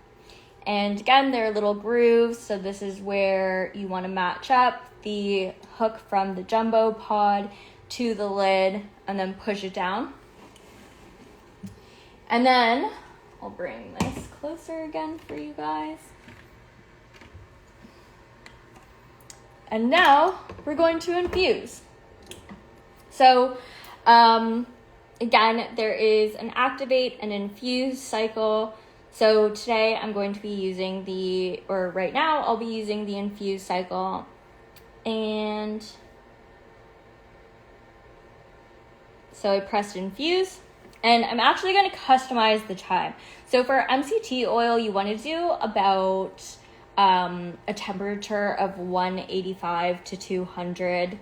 And again, there are little grooves, so this is where you want to match up the hook from the jumbo pod to the lid and then push it down. And then I'll bring this closer again for you guys. And now we're going to infuse. So again, there is an activate and infuse cycle. So today I'm going to be using right now I'll be using the infuse cycle. And so I pressed infuse, and I'm actually going to customize the time. So for MCT oil, you want to do about a temperature of 185 to 200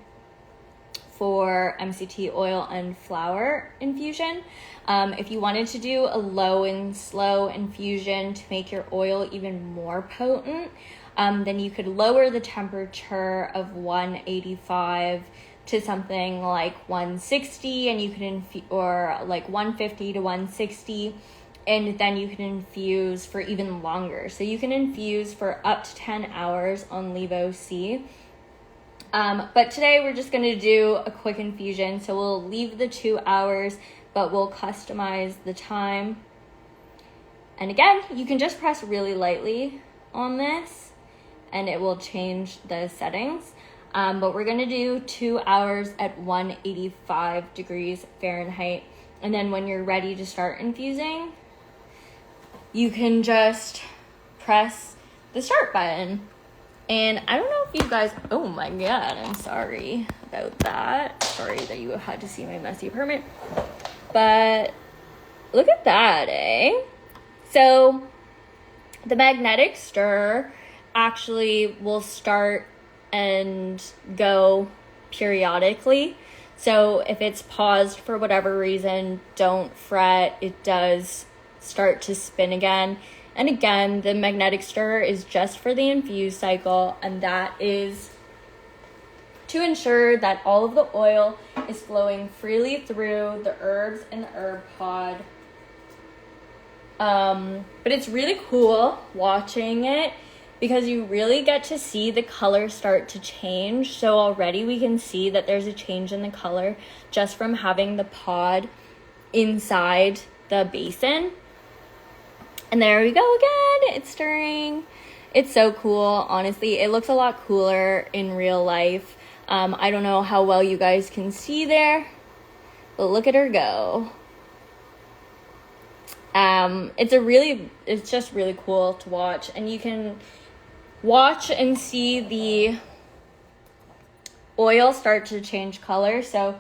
for MCT oil and flower infusion. If you wanted to do a low and slow infusion to make your oil even more potent, then you could lower the temperature of 185 to something like 160, and you can or like 150 to 160, and then you can infuse for even longer. So you can infuse for up to 10 hours on LÄVO C. But today we're just going to do a quick infusion, so we'll leave the 2 hours, but we'll customize the time. And again, you can just press really lightly on this and it will change the settings. But we're gonna do 2 hours at 185 degrees Fahrenheit. And then when you're ready to start infusing, you can just press the start button. And I don't know if you guys, oh my God, I'm sorry about that. Sorry that you had to see my messy apartment. But look at that, eh? So the magnetic stir actually will start and go periodically. So if it's paused for whatever reason, don't fret. It does start to spin again. And again, the magnetic stir is just for the infuse cycle, and that is to ensure that all of the oil is flowing freely through the herbs and the herb pod. But it's really cool watching it because you really get to see the color start to change. So already we can see that there's a change in the color just from having the pod inside the basin. And there we go again, it's stirring. It's so cool, honestly. It looks a lot cooler in real life. I don't know how well you guys can see there, but look at her go. It's just really cool to watch, and you can watch and see the oil start to change color. So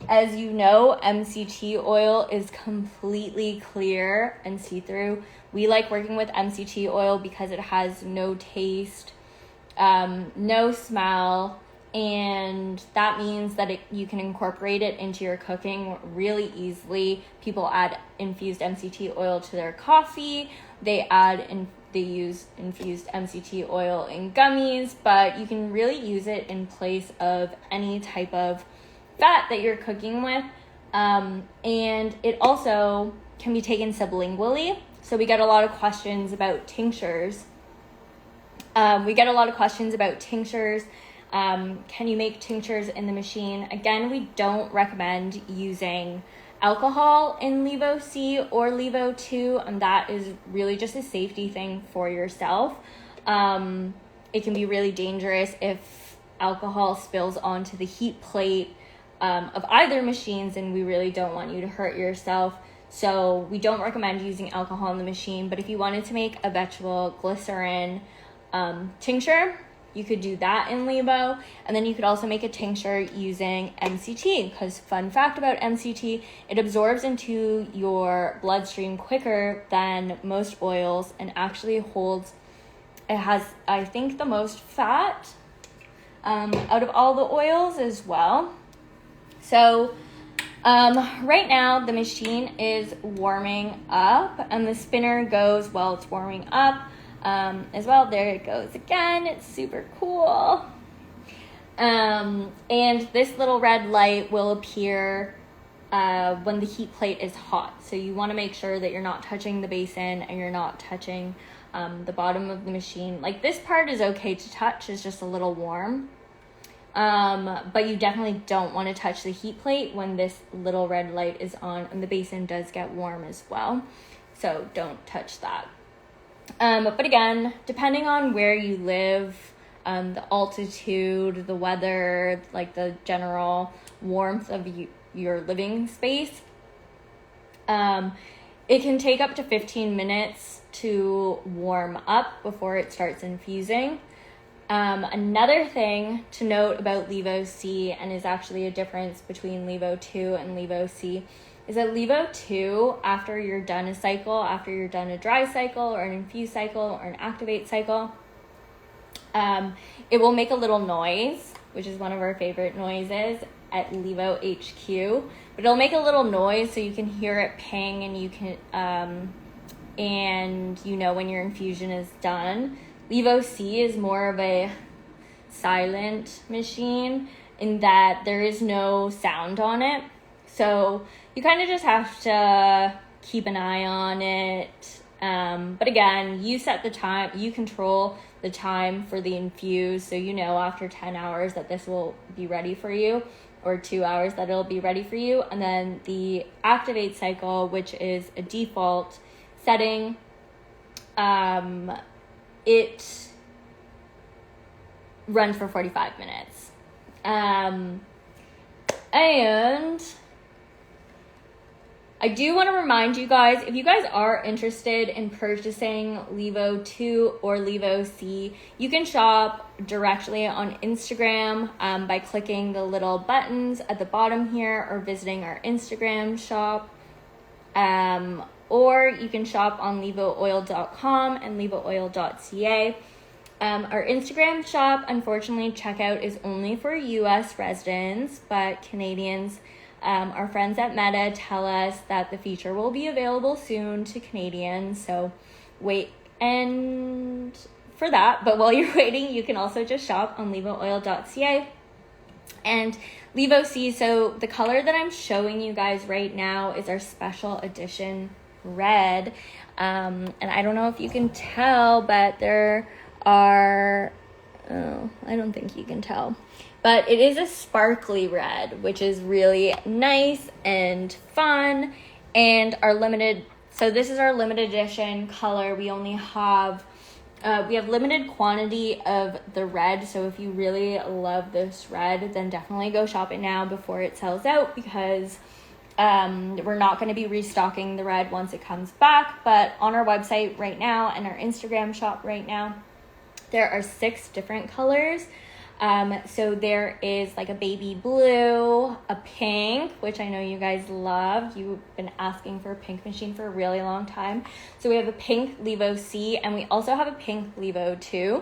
as you know, MCT oil is completely clear and see-through. We like working with MCT oil because it has no taste, no smell, and that means that you can incorporate it into your cooking really easily. People add infused MCT oil to their coffee. They use infused MCT oil in gummies, but you can really use it in place of any type of fat that you're cooking with. And it also can be taken sublingually. So we get a lot of questions about tinctures. Can you make tinctures in the machine? Again, we don't recommend using alcohol in LÄVO C or LÄVO 2, and that is really just a safety thing for yourself. It can be really dangerous if alcohol spills onto the heat plate of either machines, and we really don't want you to hurt yourself. So we don't recommend using alcohol in the machine, but if you wanted to make a vegetable glycerin tincture, you could do that in LÄVO, and then you could also make a tincture using MCT, because fun fact about MCT, it absorbs into your bloodstream quicker than most oils and actually it has, I think, the most fat out of all the oils as well. So right now the machine is warming up, and the spinner goes while it's warming up as well. There it goes again. It's super cool. And this little red light will appear when the heat plate is hot. So you want to make sure that you're not touching the basin and you're not touching the bottom of the machine. Like, this part is okay to touch, it's just a little warm. But you definitely don't want to touch the heat plate when this little red light is on, and the basin does get warm as well. So don't touch that. But again, depending on where you live, the altitude, the weather, like the general warmth of your living space, it can take up to 15 minutes to warm up before it starts infusing. Another thing to note about LÄVO C, and is actually a difference between LÄVO 2 and LÄVO C, is that LÄVO 2, after you're done a cycle, after you're done a dry cycle or an infuse cycle or an activate cycle, it will make a little noise, which is one of our favorite noises at LÄVO HQ. But it'll make a little noise so you can hear it ping, and you can and you know when your infusion is done. LÄVO C is more of a silent machine in that there is no sound on it. So you kind of just have to keep an eye on it. But again, you set the time, you control the time for the infuse. So you know after 10 hours that this will be ready for you, or 2 hours that it'll be ready for you. And then the activate cycle, which is a default setting, it runs for 45 minutes. And I do want to remind you guys, if you guys are interested in purchasing LÄVO C or LÄVO C, you can shop directly on Instagram by clicking the little buttons at the bottom here or visiting our Instagram shop. Or you can shop on LÄVOoil.com and LÄVOoil.ca. Our Instagram shop, unfortunately, checkout is only for US residents, but Canadians, our friends at Meta tell us that the feature will be available soon to Canadians, so wait and for that. But while you're waiting, you can also just shop on LÄVOoil.ca and LÄVO C. So the color that I'm showing you guys right now is our special edition red, and I don't know if you can tell, but there are, I don't think you can tell, but it is a sparkly red, which is really nice and fun. And our limited, so this is our limited edition color. We only have, we have limited quantity of the red. So if you really love this red, then definitely go shop it now before it sells out, because we're not going to be restocking the red once it comes back. But on our website right now and our Instagram shop right now, there are 6 different colors. So there is like a baby blue, a pink, which I know you guys love. You've been asking for a pink machine for a really long time. So we have a pink LÄVO C, and we also have a pink LÄVO C.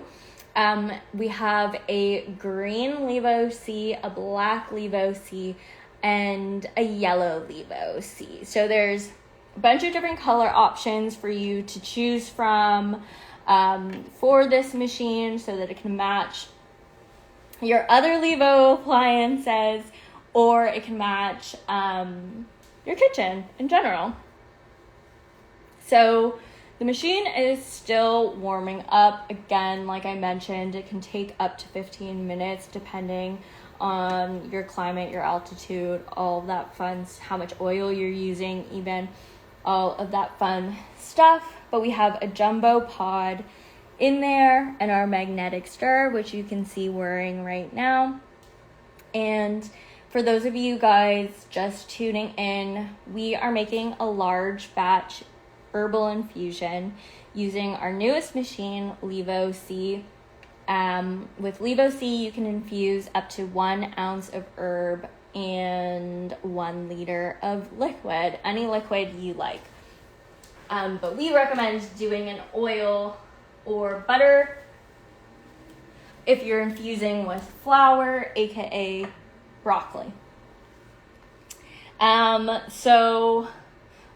We have a green LÄVO C, a black LÄVO C, and a yellow LÄVO C. So there's a bunch of different color options for you to choose from for this machine, so that it can match your other LÄVO appliances, or it can match your kitchen in general. So the machine is still warming up. Again, like I mentioned, it can take up to 15 minutes depending on your climate, your altitude, all of that fun, how much oil you're using, even all of that fun stuff. But we have a jumbo pod in there and our magnetic stir, which you can see whirring right now. And for those of you guys just tuning in, we are making a large batch herbal infusion using our newest machine, LÄVO C. With LÄVO C, you can infuse up to 1 ounce of herb and 1 liter of liquid, any liquid you like. But we recommend doing an oil or butter if you're infusing with flour, aka broccoli. So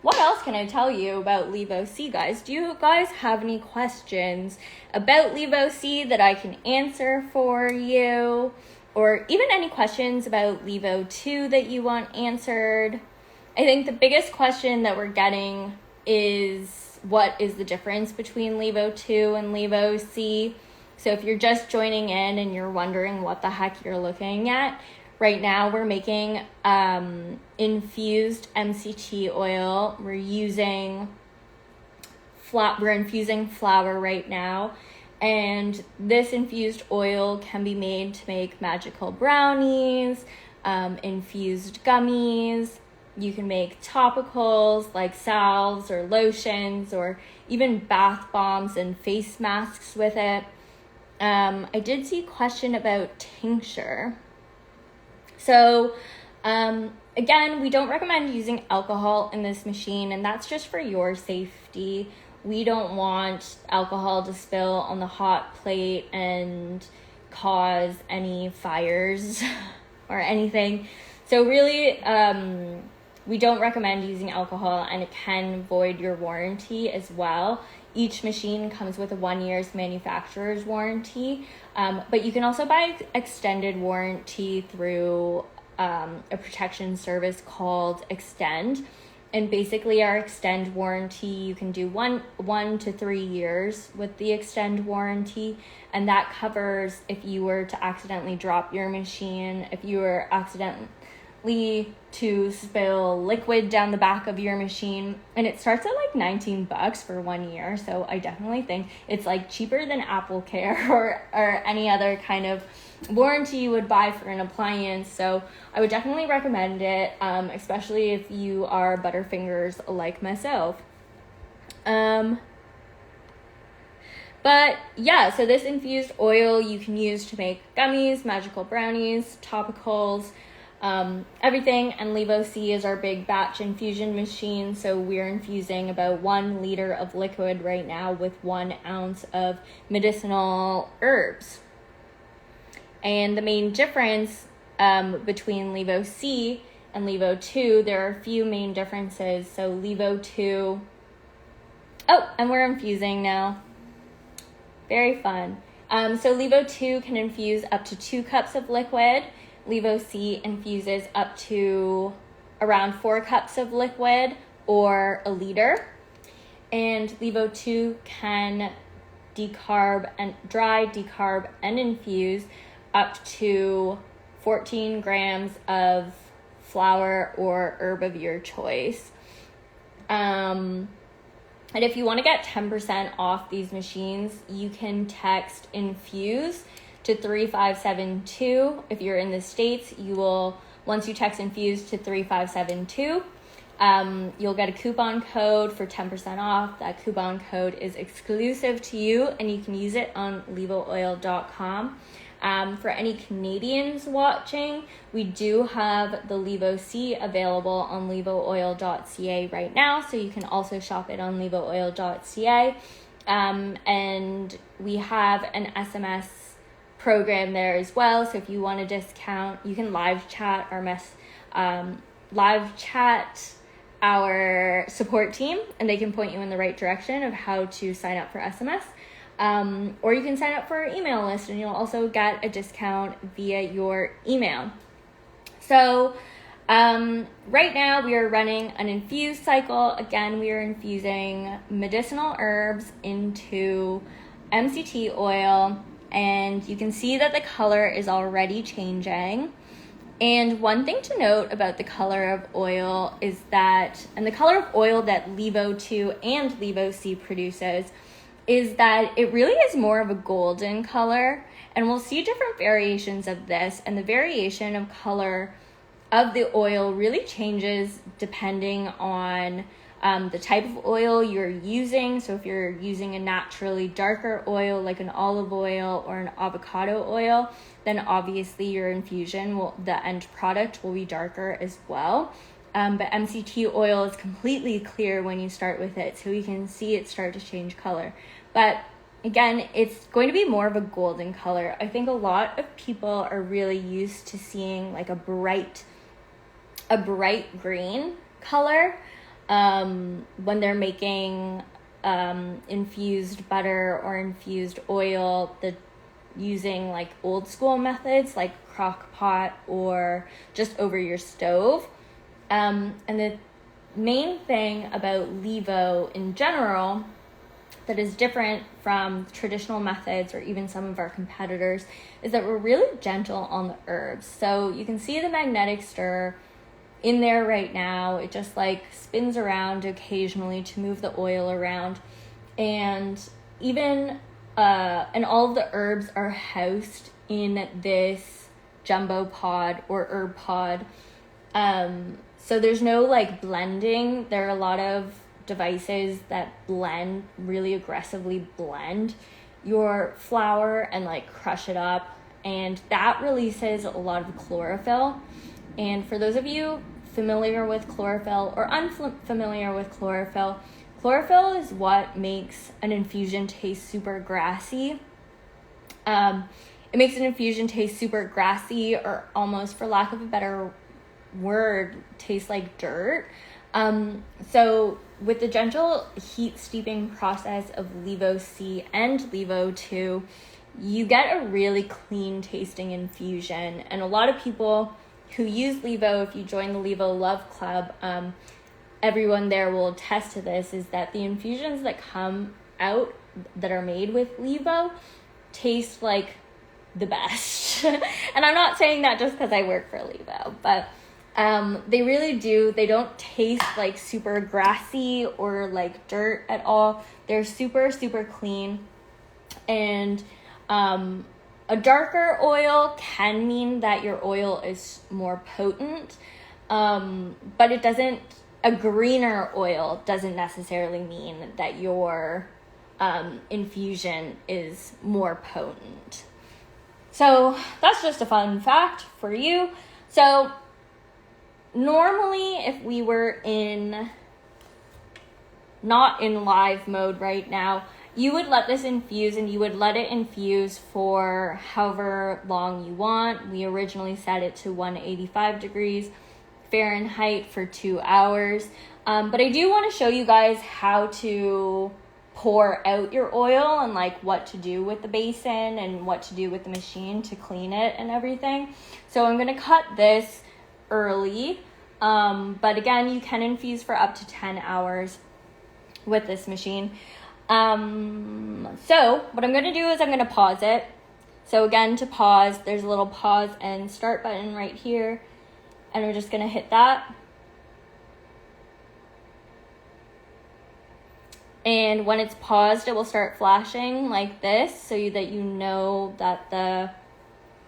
what else can I tell you about LÄVO C, guys? Do you guys have any questions about LÄVO C that I can answer for you? Or even any questions about LÄVO C that you want answered? I think the biggest question that we're getting is, what is the difference between LÄVO C and LÄVO C? So if you're just joining in and you're wondering what the heck you're looking at, right now we're making infused MCT oil. We're infusing flour right now. And this infused oil can be made to make magical brownies, infused gummies. You can make topicals like salves or lotions, or even bath bombs and face masks with it. I did see a question about tincture. So, again, we don't recommend using alcohol in this machine, and that's just for your safety. We don't want alcohol to spill on the hot plate and cause any fires or anything. So really, we don't recommend using alcohol, and it can void your warranty as well. Each machine comes with a 1 year's manufacturer's warranty, but you can also buy extended warranty through a protection service called Extend. And basically our Extend warranty, you can do one to 3 years with the Extend warranty, and that covers if you were to accidentally drop your machine, if you were constantly to spill liquid down the back of your machine, and it starts at like $19 for 1 year. So I definitely think it's like cheaper than Apple Care or any other kind of warranty you would buy for an appliance. So I would definitely recommend it, especially if you are butterfingers like myself. But yeah, so this infused oil you can use to make gummies, magical brownies, topicals, everything. And LÄVO C is our big batch infusion machine. So we're infusing about 1 liter of liquid right now with 1 ounce of medicinal herbs. And the main difference between LÄVO C and LÄVO 2, there are a few main differences. So LÄVO 2, and we're infusing now. Very fun. So LÄVO 2 can infuse up to 2 cups of liquid. LÄVO C infuses up to around 4 cups of liquid or a liter. And LÄVO 2 can decarb and infuse up to 14 grams of flower or herb of your choice. And if you want to get 10% off these machines, you can text Infuse to 3572. If you're in the States, once you text Infuse to 3572, you'll get a coupon code for 10% off. That coupon code is exclusive to you, and you can use it on LEVOoil.com. For any Canadians watching, we do have the LÄVO C available on LEVOoil.ca right now, so you can also shop it on LEVOoil.ca. And we have an SMS program there as well, so if you want a discount, you can live chat our support team, and they can point you in the right direction of how to sign up for SMS. Or you can sign up for our email list, and you'll also get a discount via your email. So right now we are running an infuse cycle. Again, we are infusing medicinal herbs into MCT oil, and you can see that the color is already changing. And one thing to note about the color of oil is that, and the color of oil that LÄVO 2 and LÄVO C produces, is that it really is more of a golden color, and we'll see different variations of this, and the variation of color of the oil really changes depending on the type of oil you're using. So if you're using a naturally darker oil like an olive oil or an avocado oil, then obviously your infusion the end product will be darker as well. But MCT oil is completely clear when you start with it, so you can see it start to change color. But again, it's going to be more of a golden color. I think a lot of people are really used to seeing like a bright green color when they're making infused butter or infused oil, using like old school methods like crock pot or just over your stove. And the main thing about LÄVO in general that is different from traditional methods or even some of our competitors is that we're really gentle on the herbs. So you can see the magnetic stir in there right now. It just like spins around occasionally to move the oil around. And even, and all of the herbs are housed in this jumbo pod or herb pod. So there's no like blending. There are a lot of devices that really aggressively blend your flour and like crush it up, and that releases a lot of chlorophyll. And for those of you familiar with chlorophyll or unfamiliar with chlorophyll, chlorophyll is what makes an infusion taste super grassy. It makes an infusion taste super grassy, or almost, for lack of a better word, taste like dirt. So with the gentle heat steeping process of LÄVO C and LÄVO 2, you get a really clean tasting infusion. And a lot of people who use LÄVO, if you join the LÄVO Love Club, everyone there will attest to this, is that the infusions that come out that are made with LÄVO taste like the best. And I'm not saying that just because I work for LÄVO, but They really do. They don't taste like super grassy or like dirt at all. They're super, super clean. And a darker oil can mean that your oil is more potent, but it doesn't, a greener oil doesn't necessarily mean that your infusion is more potent. So that's just a fun fact for you. So normally if we were not in live mode right now, you would let this infuse and you would let it infuse for however long you want. We originally set it to 185 degrees Fahrenheit for 2 hours. But I do want to show you guys how to pour out your oil and like what to do with the basin and what to do with the machine to clean it and everything. So I'm going to cut this early. But again, you can infuse for up to 10 hours with this machine. So what I'm going to do is I'm going to pause it. So again, to pause, there's a little pause and start button right here. And we're just going to hit that. And when it's paused, it will start flashing like this so that you know that the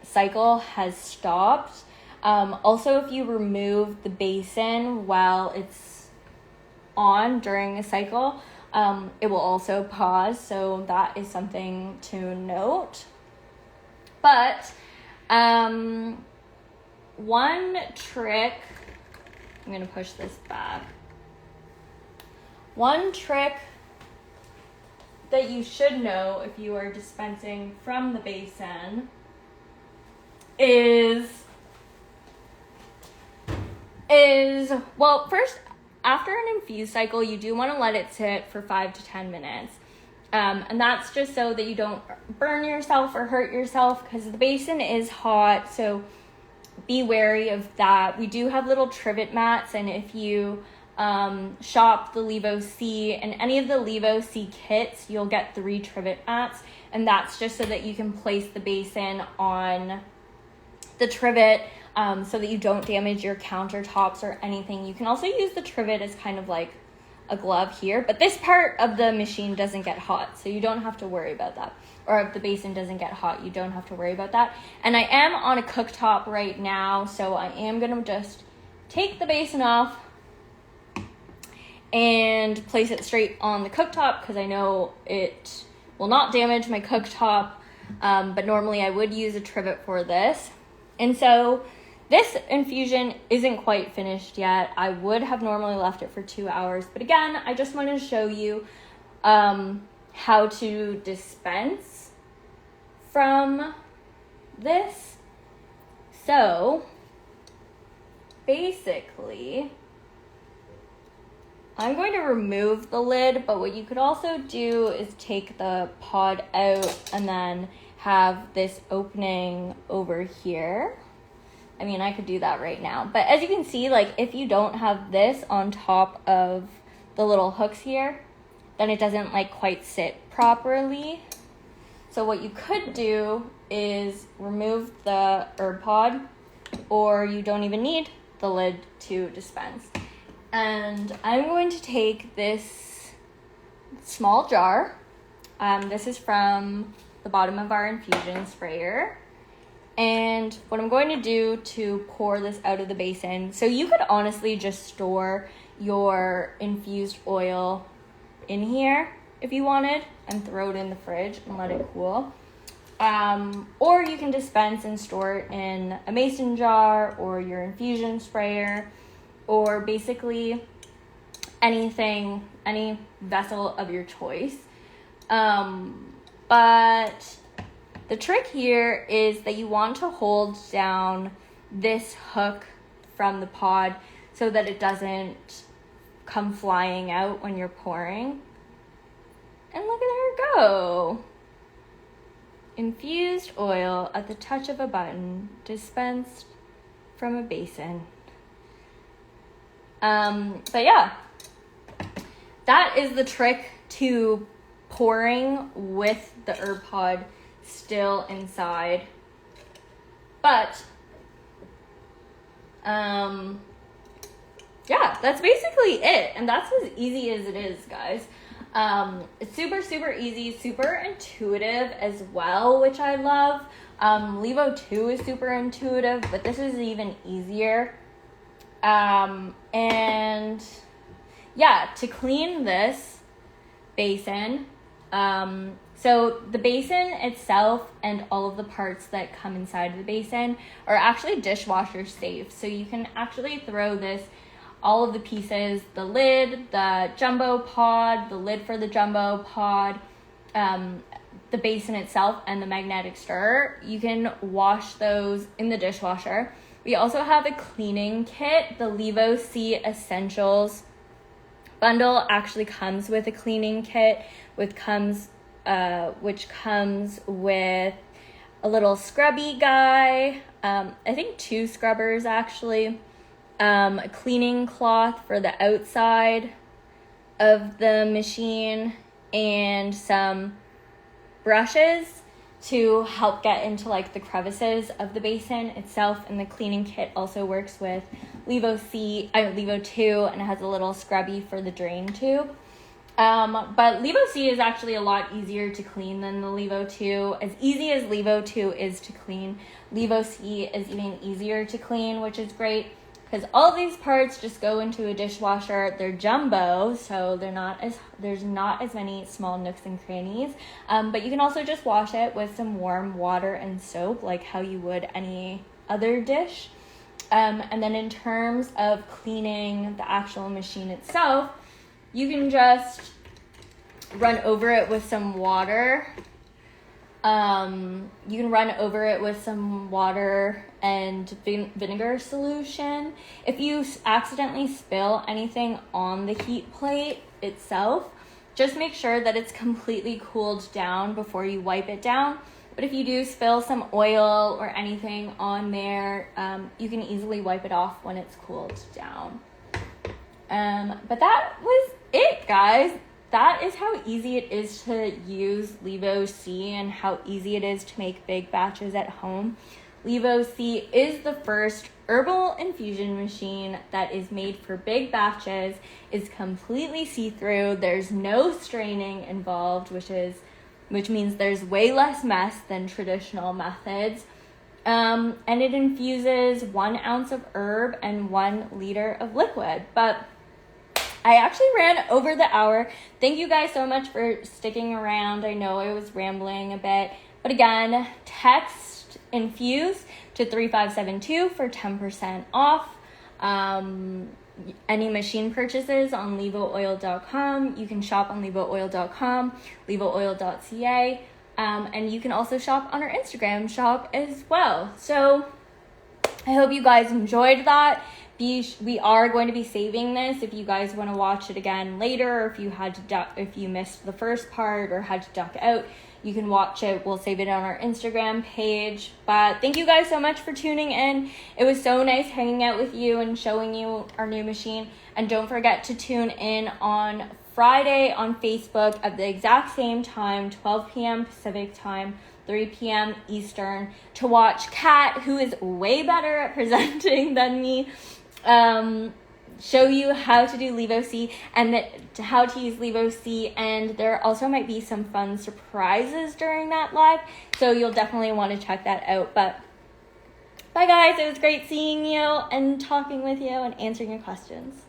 cycle has stopped. Also, if you remove the basin while it's on during a cycle, it will also pause, so that is something to note. But one trick, I'm going to push this back. One trick that you should know if you are dispensing from the basin is well, first, after an infuse cycle, you do want to let it sit for 5 to 10 minutes. And that's just so that you don't burn yourself or hurt yourself, because the basin is hot, so be wary of that. We do have little trivet mats, and if you shop the LÄVO C and any of the LÄVO C kits, you'll get 3 trivet mats, and that's just so that you can place the basin on the trivet so that you don't damage your countertops or anything. You can also use the trivet as kind of like a glove here, but this part of the machine doesn't get hot, so you don't have to worry about that. Or if the basin doesn't get hot, you don't have to worry about that. And I am on a cooktop right now, so I am gonna just take the basin off and place it straight on the cooktop, because I know it will not damage my cooktop, but normally I would use a trivet for this. And so this infusion isn't quite finished yet. I would have normally left it for 2 hours, but again, I just wanted to show you how to dispense from this. So basically, I'm going to remove the lid, but what you could also do is take the pod out and then have this opening over here. I mean, I could do that right now. But as you can see, like, if you don't have this on top of the little hooks here, then it doesn't, like, quite sit properly. So what you could do is remove the herb pod, or you don't even need the lid to dispense. And I'm going to take this small jar. This is from the bottom of our infusion sprayer. And what I'm going to do to pour this out of the basin, so you could honestly just store your infused oil in here if you wanted and throw it in the fridge and let it cool. Or you can dispense and store it in a mason jar or your infusion sprayer, or basically anything, any vessel of your choice. But the trick here is that you want to hold down this hook from the pod so that it doesn't come flying out when you're pouring. And look at her go. Infused oil at the touch of a button, dispensed from a basin. But yeah, that is the trick to pouring with the herb pod still inside. But Yeah, that's basically it. And that's as easy as it is, guys. It's super, super easy, super intuitive as well, which I love. LÄVO C is super intuitive, but this is even easier. And yeah, to clean this basin, so the basin itself and all of the parts that come inside of the basin are actually dishwasher safe. So you can actually throw this, all of the pieces, the lid, the jumbo pod, the lid for the jumbo pod, the basin itself, and the magnetic stirrer. You can wash those in the dishwasher. We also have a cleaning kit. The LÄVO C Essentials bundle actually comes with a cleaning kit, which comes with a little scrubby guy, I think 2 scrubbers actually, a cleaning cloth for the outside of the machine, and some brushes to help get into like the crevices of the basin itself. And the cleaning kit also works with LÄVO C, LÄVO C, and it has a little scrubby for the drain tube. But LÄVO C is actually a lot easier to clean than the LÄVO C. As easy as LÄVO C is to clean, LÄVO C is even easier to clean, which is great because all these parts just go into a dishwasher. They're jumbo, so there's not as many small nooks and crannies. But you can also just wash it with some warm water and soap, like how you would any other dish. And then in terms of cleaning the actual machine itself, you can just run over it with some water. You can run over it with some water and vinegar solution. If you accidentally spill anything on the heat plate itself, just make sure that it's completely cooled down before you wipe it down. But if you do spill some oil or anything on there, you can easily wipe it off when it's cooled down. But that was it, guys. That is how easy it is to use LÄVO C and how easy it is to make big batches at home. LÄVO C is the first herbal infusion machine that is made for big batches, is completely see-through. There's no straining involved, which means there's way less mess than traditional methods. And it infuses 1 ounce of herb and 1 liter of liquid. But I actually ran over the hour. Thank you guys so much for sticking around. I know I was rambling a bit. But again, text Infuse to 3572 for 10% off. Any machine purchases on LÄVOoil.com. You can shop on LÄVOoil.com, LÄVOoil.ca. And you can also shop on our Instagram shop as well. So I hope you guys enjoyed that. We are going to be saving this if you guys want to watch it again later, or if you missed the first part or had to duck out, you can watch it. We'll save it on our Instagram page. But thank you guys so much for tuning in. It was so nice hanging out with you and showing you our new machine. And don't forget to tune in on Friday on Facebook at the exact same time, 12 p.m. Pacific time, 3 p.m. Eastern, to watch Kat, who is way better at presenting than me, show you how to do LÄVO C and how to use LÄVO C. And there also might be some fun surprises during that live, so you'll definitely want to check that out. But bye guys, it was great seeing you and talking with you and answering your questions.